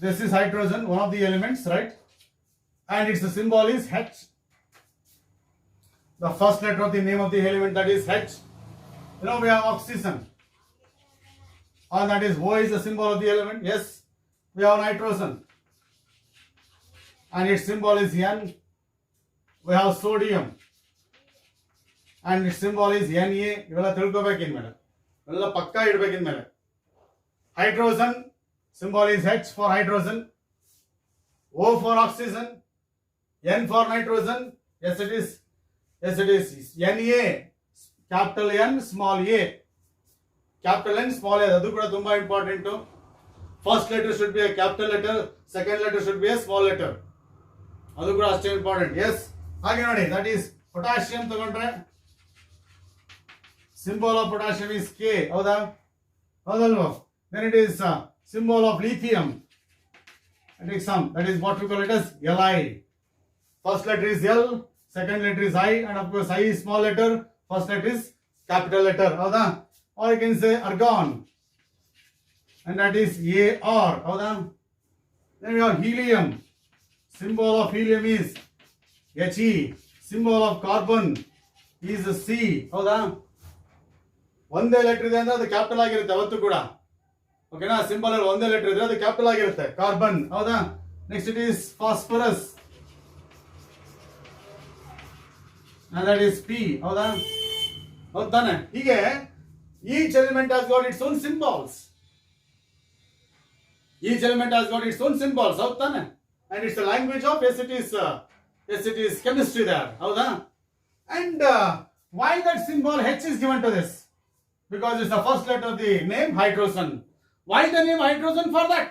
this is hydrogen, one of the elements, right? And its symbol is H. The first letter of the name of the element, that is H. You know, we have oxygen, and that is O is the symbol of the element. Yes, we have nitrogen, and its symbol is N. We have sodium, and its symbol is Na. ಇವೆಲ್ಲ ತಿಳ್ಕೊಬೇಕಿನ್ ಮೇಲೆ, ಎಲ್ಲ ಪಕ್ಕ ಇಡ್ಬೇಕಿನ್ ಮೇಲೆ. Hydrogen, symbol is H for hydrogen. O for oxygen. N for nitrogen. Yes, it is. Yes, it is. Na, capital N, small a. Capital N, small a. That is very important. First letter should be a capital letter. Second letter should be a small letter. That is very important. Yes. Again, that is potassium. Symbol of potassium is K. Then it is symbol of lithium. That is what we call it as Li. First letter is L, second letter is I, and of course I is small letter, first letter is capital letter. Or you can say argon, and that is Ar. Then we have helium. Symbol of helium is He. Symbol of carbon is C. ಒಂದೇ letter ಇದೆ ಅಂದ್ರೆ ಅದು capital ಆಗಿರುತ್ತೆ ಅವತ್ತು ಕೂಡ. ಓಕೆನಾ? Symbol ಅಲ್ಲಿ ಒಂದೇ ಲೆಟರ್ ಇದ್ರೆ ಅದು ಕ್ಯಾಪಿಟಲ್ ಆಗಿರುತ್ತೆ. ಕಾರ್ಬನ್. ಹೌದಾ? Next it is phosphorus. and that is P. ಹೌದಾ? ಹೌದಾನೆ? ಹೀಗೆ each element has got its own symbols. Each element has got its own symbols. ಹೌದಾನೆ? And it's the language of yes it is chemistry there. ಹೌದಾ? And why that symbol H is given to this? Because it's the first letter of the name hydrogen. Why the name hydrogen for that?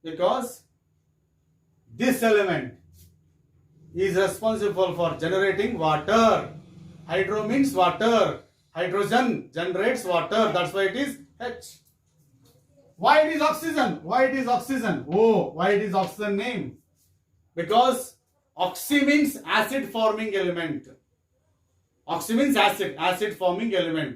Because this element is responsible for generating water. Hydro means water. Hydrogen generates water. That's why it is H. Why it is oxygen? Why it is oxygen? Oh, why it is oxygen name? Because oxy means acid forming element. Oxy means acid forming element.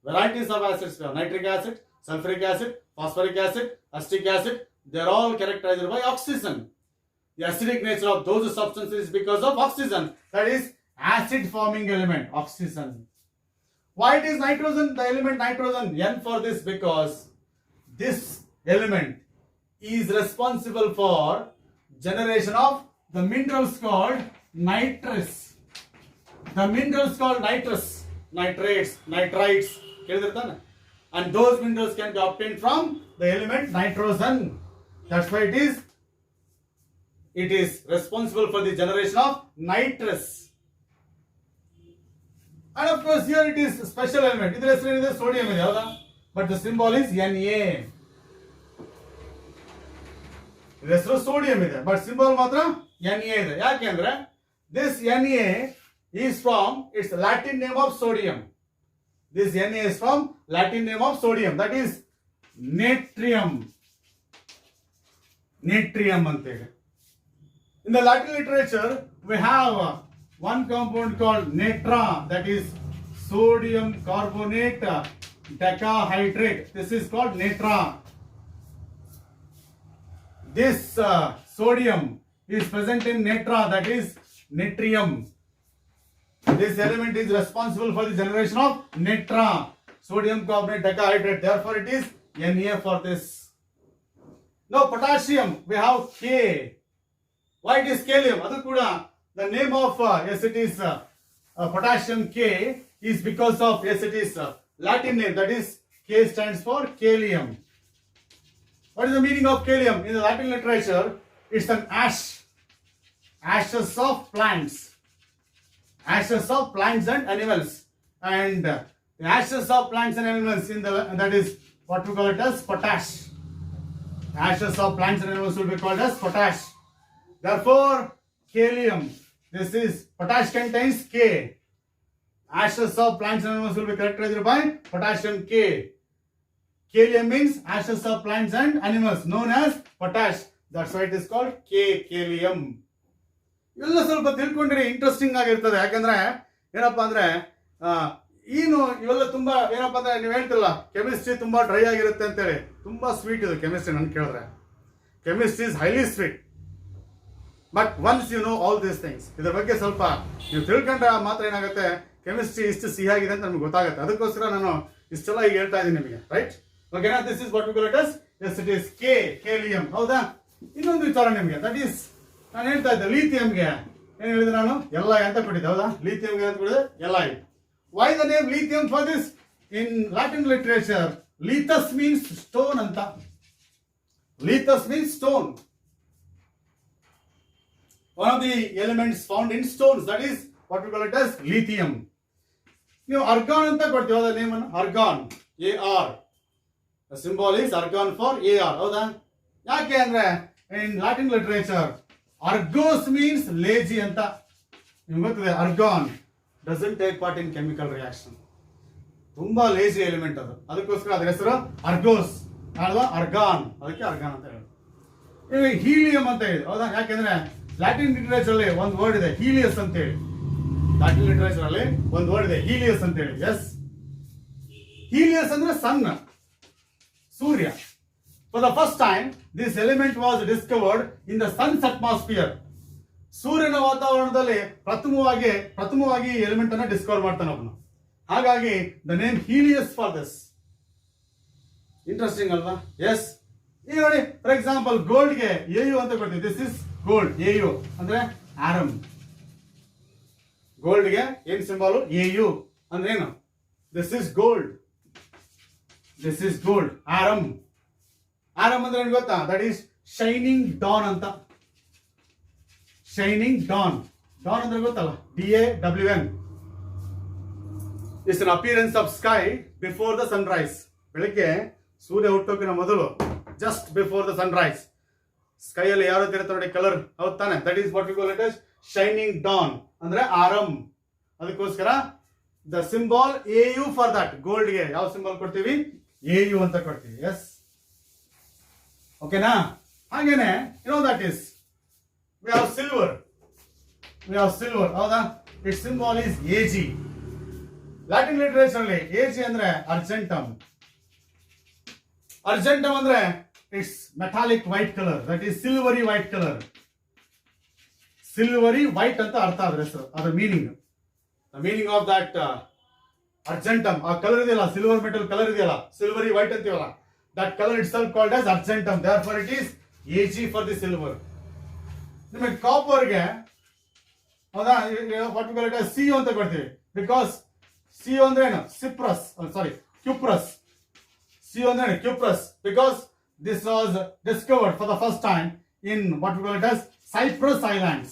Varieties of acids, nitric acid, sulfuric acid, phosphoric acid, acetic acid, they are all characterized by oxygen. The acidic nature of those substances is because of oxygen. That is acid forming element, oxygen. Why it is nitrogen? The element nitrogen, N for this, because this element is responsible for generation of the minerals called nitrous. The minerals called nitrous, nitrates, nitrites. And those minerals can be obtained from the element nitrogen. That's why it is responsible for the generation of nitrous. And of course here it is special element. This is sodium, but the symbol is Na. This is sodium, but symbol matra Na. This Na is from its Latin name of sodium. This Na is from Latin name of sodium. That is natrium. Natrium. In the Latin literature, we have one compound called natra. That is sodium carbonate decahydrate. This is called natra. This sodium is present in natra. That is natrium. This element is responsible for the generation of natra, sodium carbonate decahydrate. Therefore, it is Na for this. Now, potassium, we have K. Why it is kalium? The name of it is potassium K is because of it is Latin name. That is K stands for kalium. What is the meaning of kalium? In the Latin literature, it's an ash, ashes of plants. Ashes of plants and animals, and the ashes of plants and animals that is what we call it as potash. Ashes of plants and animals will be called as potash. Therefore, kalium. This is potash contains K. Ashes of plants and animals will be characterized by potassium K. Kalium means ashes of plants and animals, known as potash. That's why it is called kalium. ಇವೆಲ್ಲ ಸ್ವಲ್ಪ ತಿಳ್ಕೊಂಡ್ರೆ interesting ಆಗಿರ್ತದೆ. ಯಾಕಂದ್ರೆ ಏನಪ್ಪಾ ಅಂದ್ರೆ ಇವೆಲ್ಲ ತುಂಬಾ ಏನಪ್ಪಾ ಅಂದ್ರೆ ನೀವು ಹೇಳ್ತಿಲ್ಲ ಕೆಮಿಸ್ಟ್ರಿ ತುಂಬಾ ಡ್ರೈ ಆಗಿರುತ್ತೆ ಅಂತೇಳಿ. ತುಂಬಾ ಸ್ವೀಟ್ ಇದು ಕೆಮಿಸ್ಟ್ರಿ. ನನ್ ಕೇಳಿದ್ರೆ chemistry is highly sweet. But once you know all these things, ಇದ್ರ ಬಗ್ಗೆ ಸ್ವಲ್ಪ ನೀವು ತಿಳ್ಕೊಂಡ್ರೆ ಮಾತ್ರ ಏನಾಗುತ್ತೆ, ಕೆಮಿಸ್ಟ್ರಿ ಇಷ್ಟು ಸಿಹಿಯಾಗಿದೆ ಅಂತ ನಮ್ಗೆ ಗೊತ್ತಾಗುತ್ತೆ. ಅದಕ್ಕೋಸ್ಕರ ನಾನು ಇಷ್ಟೆಲ್ಲ ಈಗ ಹೇಳ್ತಾ ಇದ್ದೀನಿ ನಿಮಗೆ. ರೈಟ್? ಓಕೆನಾ? This is what we call it as yes it is kalium. ಹೌದಾ? ಇನ್ನೊಂದು ವಿಚಾರ ನಿಮಗೆ, ದಟ್ ಈಸ್ ನಾನು ಹೇಳ್ತಾ ಇದ್ದೆ ಲಿಥಿಯಂಗೆ ಏನ್ ಹೇಳಿದೆ ನಾನು, Li ಅಂತ ಕೊಟ್ಟಿದ್ದೆ. ಹೌದಾ? ಲಿಥಿಯಂಗೆ ಅಂತ ಕೊಟ್ಟಿದ್ದೆ Li. Why the name lithium for this? In Latin literature lithos means stone ಅಂತ. Lithos means stone. One of the elements found in stones, that is what we call it as lithium. ನೀವು argon ಅಂತ ಕೊಡ್ತೀವಿ, ಹೌದಾ? Name ಅನ್ನು argon, AR. The symbol is argon for AR, ಹೌದಾ? ಯಾಕೆ ಅಂದ್ರೆ in Latin literature argos means lazy ಅಂತ. ನಿಮ್ಗೆ ಗೊತ್ತಿದೆ, argon doesn't take part in chemical reaction. ತುಂಬಾ ಲೇಜಿ ಎಲಿಮೆಂಟ್ ಅದು, ಅದಕ್ಕೋಸ್ಕರ ಅದರ ಹೆಸರು argos ಅಲ್ವಾ, argon, ಅದಕ್ಕೆ argon ಅಂತ ಹೇಳಿ. ಹೀಲಿಯಂ ಅಂತ ಹೇಳಿ, ಹೌದಾ? ಯಾಕೆಂದ್ರೆ ಲ್ಯಾಟಿನ್ ಲಿಟರೇಚರ್ ಅಲ್ಲಿ ಒಂದು ವರ್ಡ್ ಇದೆ ಹೀಲಿಯಸ್ ಅಂತ ಹೇಳಿ. ಲ್ಯಾಟಿನ್ ಲಿಟರೇಚರ್ ಅಲ್ಲಿ ಒಂದು ವರ್ಡ್ ಇದೆ ಹೀಲಿಯಸ್ ಅಂತ ಹೇಳಿ. ಎಸ್, ಹೀಲಿಯಸ್ ಅಂದ್ರೆ ಸನ್, ಸೂರ್ಯ. For the first time this element was discovered in the sun's atmosphere. ಸೂರ್ಯನ ವಾತಾವರಣದಲ್ಲಿ ಪ್ರಥಮವಾಗಿ ಈ ಎಲಿಮೆಂಟ್ ಅನ್ನ ಡಿಸ್ಕವರ್ ಮಾಡ್ತಾನೆ ಅವನು. ಹಾಗಾಗಿ the name helios for this. Interesting ಅಲ್ವಾ? ಎಸ್, ಈಗ ನೋಡಿ, ಫಾರ್ ಎಕ್ಸಾಂಪಲ್ ಗೋಲ್ಡ್ಗೆ AU ಅಂತ ಕೊಡ್ತೀವಿ. This is gold. AU ಅಂದ್ರೆ ಆರಮ್. ಗೋಲ್ಡ್ಗೆ ಏನ್ ಸಿಂಬಲ್? AU ಅಂದ್ರೆ ಏನು? This is gold. This is gold. Aurum. Aurum ಅಂದ್ರೆ ಏನು ಗೊತ್ತಾ? ದಟ್ ಈಸ್ ಶೈನಿಂಗ್ ಡಾನ್ ಅಂತ. Shining dawn. ಡಾನ್ ಅಂದ್ರೆ ಗೊತ್ತಲ್ಲ, DAWN. It's an appearance of sky before the sunrise. ಬೆಳಿಗ್ಗೆ ಸೂರ್ಯ ಹುಟ್ಟೋಕಿನ ಮೊದಲು, just before the sunrise, sky ಅಲ್ಲಿ ಯಾವ ರೀತಿ ಇರುತ್ತೆ ನೋಡಿ ಕಲರ್, ಹೌದು ತಾನೆ? That is what we call it as shining dawn ಅಂದ್ರೆ ಆರಮ್. ಅದಕ್ಕೋಸ್ಕರ the symbol AU for that. Gold ಗೆ ಯಾವ ಸಿಂಬಲ್ ಕೊಡ್ತೀವಿ? AU ಅಂತ ಕೊಡ್ತೀವಿ. ಎಸ್, ಓಕೆನಾ? ಹಾಗೇನೆ that is we have silver. ಹೌದಾ? It symbol is AG. Latin literature ಅಲ್ಲಿ AG ಅಂದ್ರೆ ಅರ್ಜೆಂಟಮ್. ಅರ್ಜೆಂಟಮ್ ಅಂದ್ರೆ it's metallic white colour, that is silvery white colour. Silvery white ಅಂತ ಅರ್ಥ ಅದ್ರ ಹೆಸರು, ಅದರ meaning. The meaning of that argentum, ಆ ಕಲರ್ ಇದೆಯಲ್ಲ, ಸಿಲ್ವರ್ ಮೆಟಲ್ ಕಲರ್ ಇದೆಯಲ್ಲ, ಸಿಲ್ವರಿ ವೈಟ್ ಅಂತೀವಲ್ಲ, that colour itself called as argentum. Therefore it is AG for the silver. ನಿಮಗೆ ಕಾಪರ್ಗೆ, ಹೌದಾ, what we call it as CO ಅಂತ ಕೊಡ್ತೀವಿ. Because CO ಅಂದ್ರೆ ಏನು? ಕ್ಯೂಪ್ರಸ್. CO ಅಂದ್ರೆ cuprum. Because this was discovered for the first time in what we call it as Cyprus Islands.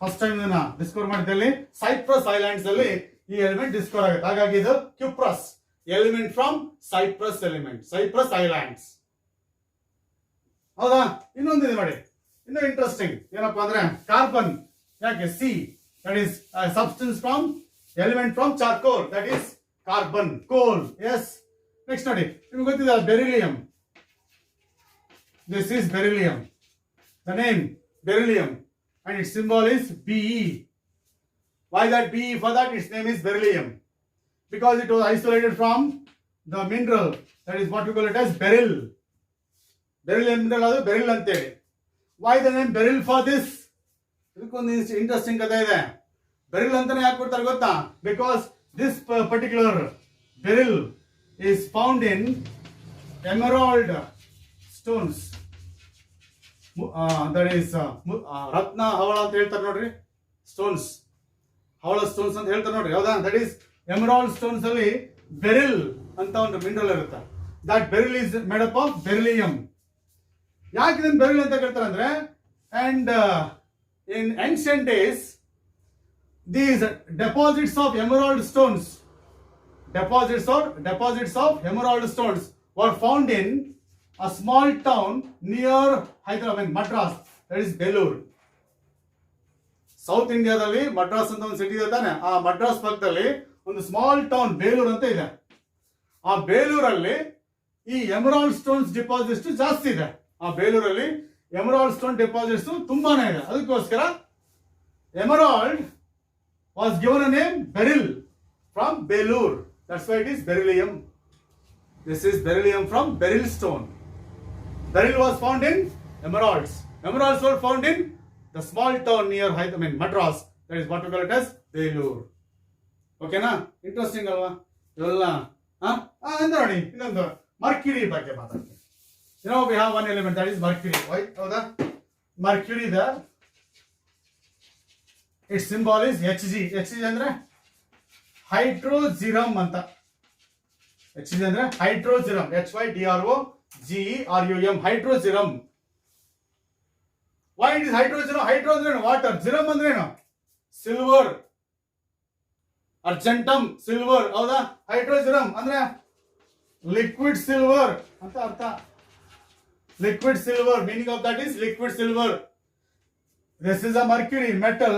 First time ಇದನ್ನ discover ಮಾಡಿದಲ್ಲಿ Cyprus islands ಅಲ್ಲಿ ಈ element discover ಆಗುತ್ತೆ. ಹಾಗಾಗಿ ಇದು cuprum element from Cyprus element, Cyprus islands. ಹೌದಾ? ಇನ್ನೊಂದಿದೆ ನೋಡಿ, ಇನ್ನೂ ಇಂಟ್ರೆಸ್ಟಿಂಗ್. ಏನಪ್ಪಾ ಅಂದ್ರೆ ಕಾರ್ಬನ್. ಯಾಕೆ? C, that is substance from element from charcoal, that is carbon, coal. Yes. Next ನೋಡಿ, ನಿಮ್ಗೆ ಗೊತ್ತಿದೆ beryllium. This is beryllium. The name beryllium and its symbol is Be. Why that Be? For that its name is beryllium, because it was isolated from the mineral, that is what we call it as beryl. Beryllium mineral adu beryl anteli. Why the name beryl for this? ಇದಕ್ಕೊಂದು interesting ಕಥೆ ಇದೆ. Beryl ಅಂತಾನೆ ಯಾಕೆ ಕೊಡ್ತಾರೆ ಗೊತ್ತಾ? Because this particular beryl is found in emerald stones. That is ರತ್ನ ಹವಳ ಅಂತ ಹೇಳ್ತಾರೆ ನೋಡ್ರಿ, ಸ್ಟೋನ್ಸ್, ಹವಳ ಸ್ಟೋನ್ಸ್ ಅಂತ ಹೇಳ್ತಾರೆ ನೋಡ್ರಿ, ಹೌದಾ? ದಟ್ ಈಸ್ ಎಮರಾಲ್ಡ್ ಸ್ಟೋನ್ಸ್ ಅಲ್ಲಿ ಬೆರಿಲ್ ಅಂತ ಒಂದು ಮಿನರಲ್ ಇರುತ್ತೆ. That beryl is made up of beryllium. ಯಾಕೆ ಇದನ್ನ ಬೆರಿಲ್ ಅಂತ ಕರೀತಾರೆ ಅಂದ್ರೆ, and in ancient days these deposits of emerald stones were found in a small town near Hyderabad, Madras, that is Belur. South ಇಂಡಿಯಾದಲ್ಲಿ ಮಡ್ರಾಸ್ ಅಂತ ಒಂದು city ಇದೆ ತಾನೆ, ಆ ಮಡ್ರಾಸ್ ಪಕ್ಕದಲ್ಲಿ ಒಂದು ಸ್ಮಾಲ್ ಟೌನ್ ಬೇಲೂರ್ ಅಂತ ಇದೆ. ಆ ಬೇಲೂರಲ್ಲಿ ಈ ಎಮರಾಲ್ಡ್ ಸ್ಟೋನ್ಸ್ ಡಿಪಾಸಿಟ್ಸ್ ಜಾಸ್ತಿ ಇದೆ. ಆ ಬೇಲೂರಲ್ಲಿ ಎಮರಾಲ್ಡ್ ಸ್ಟೋನ್ ಡಿಪಾಸಿಟ್ಸ್ ತುಂಬಾನೇ ಇದೆ. ಅದಕ್ಕೋಸ್ಕರ emerald was given a name beryl from Belur. That's why it is beryllium. This is beryllium from beryl stone. Beryl was found in emeralds. Emeralds were found in the small town near Madras. That is what we call it as Belur. Okay na? Interesting alva? Iveಲ್ಲ ಅಂದ್ರೆ ನೋಡಿ, ಇನ್ನೊಂದು Mercury ಬಗ್ಗೆ ಮಾತಾಡ್ತೀನಿ. We have one element, that is mercury. Why? ಹೌದಾ? Mercury there. Its symbol is Hg. Hg ಅಂದ್ರೆ ಹೈಡ್ರೋಜಿರಮ್ ಅಂತ. HG ಅಂದ್ರೆ hydrargyrum, HYDROGERUM, hydrargyrum. Why it is hydrargyrum? Hydro ಅಂದ್ರೆ ವಾಟರ್, ಜಿರಮ್ ಅಂದ್ರೆ ಏನು? ಸಿಲ್ವರ್, ಅರ್ಜೆಂಟಮ್ ಸಿಲ್ವರ್, ಹೌದಾ? ಹೈಡ್ರೋಜಿರಮ್ ಅಂದ್ರೆ ಲಿಕ್ವಿಡ್ ಸಿಲ್ವರ್ ಅಂತ ಅರ್ಥ. Liquid silver, meaning of that is liquid silver. This is a mercury metal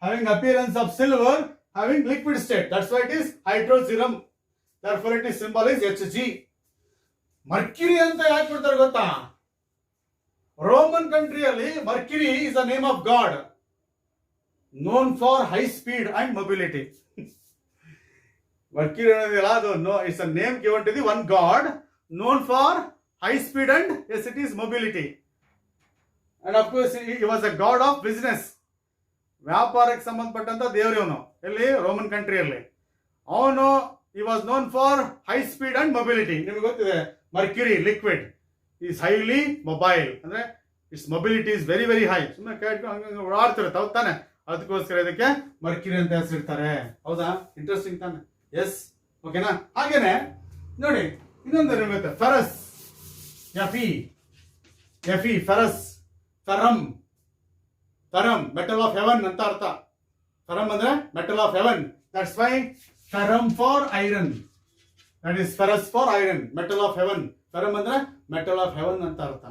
having appearance of silver, having liquid state. That's why it is hydroserum. Therefore, its symbol is Hg. Mercury ಅಂತ ಯಾಕೆ ಕೊಡ್ತಾರೆ ಗೊತ್ತಾ? Roman ಕಂಟ್ರಿಯಲ್ಲಿ Mercury is the name of God, known for high speed and mobility. Mercury ಅನ್ನೋದಿಲ್ಲ, ಅದು it's a name given to the one God known for high speed and yes, it is mobility. And of course he was a god of business. ವ್ಯಾಪಾರಕ್ಕೆ ಸಂಬಂಧಪಟ್ಟಂತ ದೇವರವನು ಎಲ್ಲಿ? Roman ಕಂಟ್ರಿಯಲ್ಲಿ. ಅವನು he was known for high speed and mobility. ನಿಮಗೆ ಗೊತ್ತಿದೆ Mercury liquid is highly mobile, ಅಂದ್ರೆ it's mobility is very very high. ಸುಮ್ಮನೆ ಕೇಳ್ಕೊಂಡು ಓಡಾಡ್ತಿರುತ್ತೆ, ಹೌದು ತಾನೆ? ಅದಕ್ಕೋಸ್ಕರ ಇದಕ್ಕೆ ಮರ್ಕ್ಯುರಿ ಅಂತ ಹೆಸರಿಡ್ತಾರೆ. ಹೌದಾ? ಇಂಟ್ರೆಸ್ಟಿಂಗ್ ತಾನೆ? ಎಸ್, ಓಕೆನಾ? ಹಾಗೇನೆ ನೋಡಿ ಇನ್ನೊಂದು ನಿಮಗೆ ಫೆರಸ್, ಎಫಿ ferrous, ferrum, metal of heaven ಅಂತ ಅರ್ಥ. ಫೆರಮ್ ಅಂದ್ರೆ metal of heaven. That's why ferrum for iron, that is ferrous for iron, metal of heaven. Ferrum ಅಂದ್ರೆ ಮೆಟಲ್ ಆಫ್ ಹೆವನ್ ಅಂತ ಅರ್ಥ.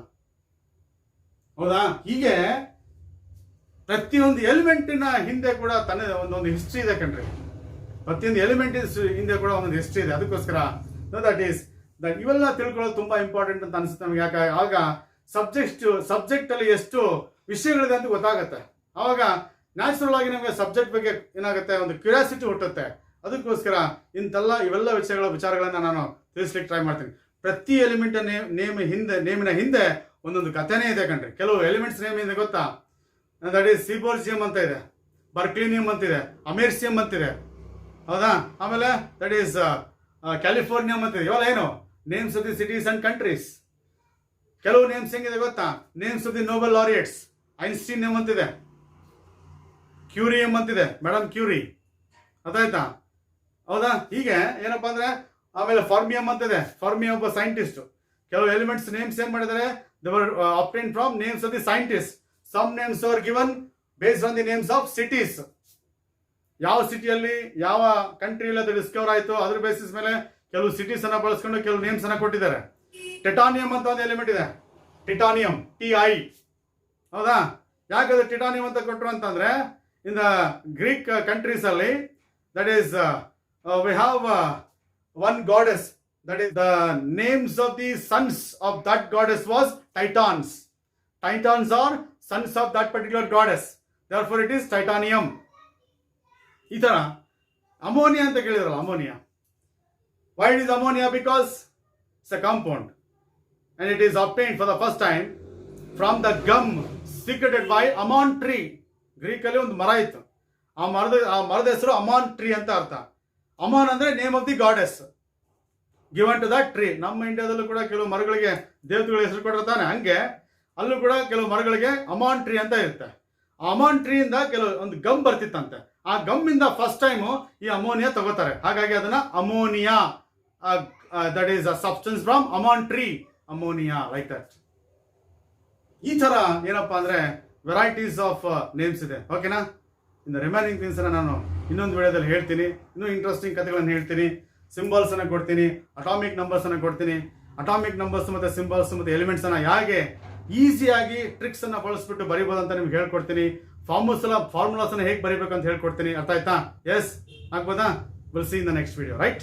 ಹೌದಾ? ಹೀಗೆ ಪ್ರತಿಯೊಂದು ಎಲಿಮೆಂಟಿನ ಹಿಂದೆ ಕೂಡ ತನ್ನ ಒಂದೊಂದು ಹಿಸ್ಟ್ರಿ ಇದೆ ಕಣ್ರಿ. ಪ್ರತಿಯೊಂದು ಎಲಿಮೆಂಟ್ ಹಿಂದೆ ಕೂಡ ಒಂದೊಂದು ಹಿಸ್ಟ್ರಿ ಇದೆ. ಅದಕ್ಕೋಸ್ಕರ ಇವೆಲ್ಲ ತಿಳ್ಕೊಳ್ಳೋದು ತುಂಬಾ ಇಂಪಾರ್ಟೆಂಟ್ ಅಂತ ಅನ್ಸುತ್ತೆ ನಮ್ಗೆ. ಯಾಕೆ? ಆಗ ಸಬ್ಜೆಕ್ಟ್ ಅಲ್ಲಿ ಎಷ್ಟು ವಿಷಯಗಳಿದೆ ಅಂತ ಗೊತ್ತಾಗುತ್ತೆ. ಆವಾಗ ನ್ಯಾಚುರಲ್ ಆಗಿ ನಮಗೆ ಸಬ್ಜೆಕ್ಟ್ ಬಗ್ಗೆ ಏನಾಗುತ್ತೆ, ಒಂದು ಕ್ಯೂರಿಯಾಸಿಟಿ ಹುಟ್ಟುತ್ತೆ. ಅದಕ್ಕೋಸ್ಕರ ಇವೆಲ್ಲ ವಿಚಾರಗಳನ್ನ ನಾನು ತಿಳಿಸ್ಲಿಕ್ಕೆ ಟ್ರೈ ಮಾಡ್ತೀನಿ. ಪ್ರತಿ ಎಲಿಮೆಂಟ್ ನೇಮಿನ ಹಿಂದೆ ಒಂದೊಂದು ಕಥೆನೇ ಇದೆ ಕಣ್ರಿ. ಕೆಲವು ಎಲಿಮೆಂಟ್ಸ್ ನೇಮ್ ಇದೆ ಗೊತ್ತಾ? ದಟ್ ಈಸ್ ಸಿಬೋರ್ಜಿಯಂ ಅಂತ ಇದೆ, ಬರ್ಕ್ಲಿನಿಯಂ ಅಂತಿದೆ, ಅಮೇರ್ಸಿಯಂ ಅಂತಿದೆ, ಹೌದಾ? ಆಮೇಲೆ ದಟ್ ಈಸ್ ಕ್ಯಾಲಿಫೋರ್ನಿಯಂ ಅಂತಿದೆ. ಇವೆಲ್ಲ ಏನು? Names of the cities and countries. ಕೆಲವು ನೇಮ್ಸ್ ಹೆಂಗಿದೆ ಗೊತ್ತಾ? Names of the Nobel laureates. Einstein name ಅಂತಿದೆ, ಕ್ಯೂರಿಯಂ ಅಂತಿದೆ, ಮೇಡಮ್ ಕ್ಯೂರಿ, ಅದಾಯ್ತಾ? ಹೌದಾ? ಹೀಗೆ ಏನಪ್ಪಾ ಅಂದ್ರೆ ಆಮೇಲೆ ಫಾರ್ಮಿಯಂ ಅಂತಿದೆ, ಫಾರ್ಮಿಯಂ ಒಬ್ಬ ಸೈಂಟಿಸ್ಟ್. ಕೆಲವು ಎಲಿಮೆಂಟ್ಸ್ ನೇಮ್ಸ್ ಏನ್ ಮಾಡಿದ್ದಾರೆ? They were obtained from names of the scientist. Some names are given based on the names of cities. ಯಾವ ಸಿಟಿಯಲ್ಲಿ ಯಾವ ಕಂಟ್ರಿಯಲ್ಲಿ ಅದು ಡಿಸ್ಕವರ್ ಆಯಿತು ಅದ್ರ ಬೇಸಿಸ್ ಮೇಲೆ ಕೆಲವು ಸಿಟೀಸ್ ಅನ್ನ ಬಳಸ್ಕೊಂಡು ಕೆಲವು ನೇಮ್ಸ್ ಅನ್ನ ಕೊಟ್ಟಿದ್ದಾರೆ. ಟಿಟಾನಿಯಂ ಅಂತ ಒಂದು ಎಲಿಮೆಂಟ್ ಇದೆ, ಟಿಟಾನಿಯಂ, TI, ಹೌದಾ? ಯಾಕಂದ್ರೆ ಟಿಟಾನಿಯಂ ಅಂತ ಕೊಟ್ಟರು ಅಂತಂದ್ರೆ ಇನ್ ದ ಗ್ರೀಕ್ ಕಂಟ್ರೀಸ್ ಅಲ್ಲಿ that is we have one goddess, that is the names of the sons of that goddess was Titans. Titans are sons of that particular goddess, therefore it is titanium. ಈ ತರ ammonia ಅಂತ ಕೇಳಿದ್ರಲ್ಲ, ammonia. Why it is ammonia? Because it's a compound and it is obtained for the first time from the gum secreted by ammon tree. Greek ಅಲ್ಲಿ ಒಂದು ಮರ ಇತ್ತು, ಆ ಮರದ ಹೆಸರು ಅಮಾನ್ ಟ್ರೀ ಅಂತ ಅರ್ಥ. ಅಮಾನ್ ಅಂದ್ರೆ name of the goddess given to that tree. ನಮ್ಮ ಇಂಡಿಯಾದಲ್ಲೂ ಕೂಡ ಕೆಲವು ಮರಗಳಿಗೆ ದೇವತೆಗಳ ಹೆಸರು ಕೊಟ್ಟಿರ್ತಾನೆ, ಹಂಗೆ ಅಲ್ಲೂ ಕೂಡ ಕೆಲವು ಮರಗಳಿಗೆ ಅಮಾನ್ ಟ್ರೀ ಅಂತ ಇರುತ್ತೆ. ಆ ಅಮಾನ್ ಟ್ರೀಯಿಂದ ಕೆಲವು ಒಂದು ಗಮ್ ಬರ್ತಿತ್ತಂತೆ. ಆ ಗಮ್ ಇಂದ ಫಸ್ಟ್ ಟೈಮ್ ಈ ಅಮೋನಿಯಾ ತಗೋತಾರೆ. ಹಾಗಾಗಿ ಅದನ್ನ ammonia, that is a substance from Aman tree, ammonia, like that. ಈ ತರ ಏನಪ್ಪಾ ಅಂದ್ರೆ ವೆರೈಟೀಸ್ ಆಫ್ ನೇಮ್ಸ್ ಇದೆ. ಓಕೆನಾ? ಇನ್ನು ರಿಮೈನಿಂಗ್ ಥಿಂಗ್ಸ್ ನಾನು ಇನ್ನೊಂದು ವಿಡಿಯೋದಲ್ಲಿ ಹೇಳ್ತೀನಿ. ಇನ್ನೂ ಇಂಟ್ರೆಸ್ಟಿಂಗ್ ಕಥೆಗಳನ್ನು ಹೇಳ್ತೀನಿ. ಸಿಂಬಲ್ಸ್ ಅನ್ನ ಕೊಡ್ತೀನಿ, ಅಟಾಮಿಕ್ ನಂಬರ್ಸ್ ಅನ್ನ ಕೊಡ್ತೀನಿ. ಅಟಾಮಿಕ್ ನಂಬರ್ಸ್ ಮತ್ತೆ ಸಿಂಬಲ್ಸ್ ಮತ್ತೆ ಎಲಿಮೆಂಟ್ಸ್ ಅನ್ನ ಹೇಗೆ ಈಸಿಯಾಗಿ ಟ್ರಿಕ್ಸ್ ಅನ್ನ ಬಳಸ್ಬಿಟ್ಟು ಬರಿಬೋದು ಅಂತ ನಿಮ್ಗೆ ಹೇಳ್ಕೊಡ್ತೀನಿ. ಫಾರ್ಮುಲಾಸ್ ಅನ್ನ ಹೇಗೆ ಬರಿಬೇಕು ಅಂತ ಹೇಳ್ಕೊಡ್ತೀನಿ. ಅರ್ಥ ಆಯ್ತಾ? ಎಸ್, ಆಗ್ಬೋದಾ? Will see in the next video, right?